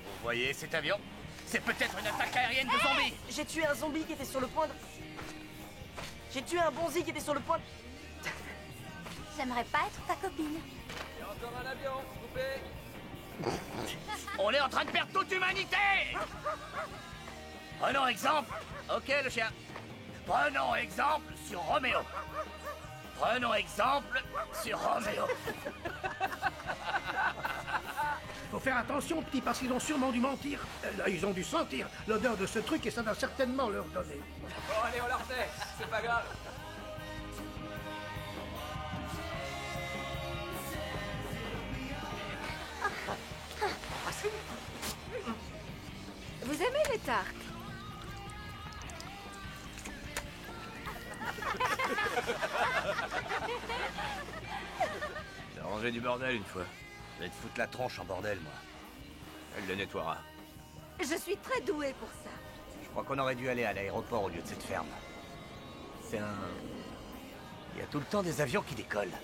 Vous voyez cet avion? C'est peut-être une attaque aérienne de zombies! J'ai tué un zombie qui était sur le point de... J'ai tué un bonzi qui était sur le point de... J'aimerais pas être ta copine. Il y a encore un avion. Coupé. On est en train de perdre toute l'humanité! Prenons exemple. Ok, le chien. Prenons exemple sur Roméo. Prenons exemple sur Roméo. Faut faire attention, petit, parce qu'ils ont sûrement dû mentir. Là, ils ont dû sentir l'odeur de ce truc et ça doit certainement leur donner. Bon, allez, on la refait. C'est pas grave. Vous aimez les tartes? J'ai rangé du bordel une fois. Je vais te foutre la tronche en bordel, moi. Elle le nettoiera. Je suis très douée pour ça. Je crois qu'on aurait dû aller à l'aéroport au lieu de cette ferme. C'est un... Il y a tout le temps des avions qui décollent.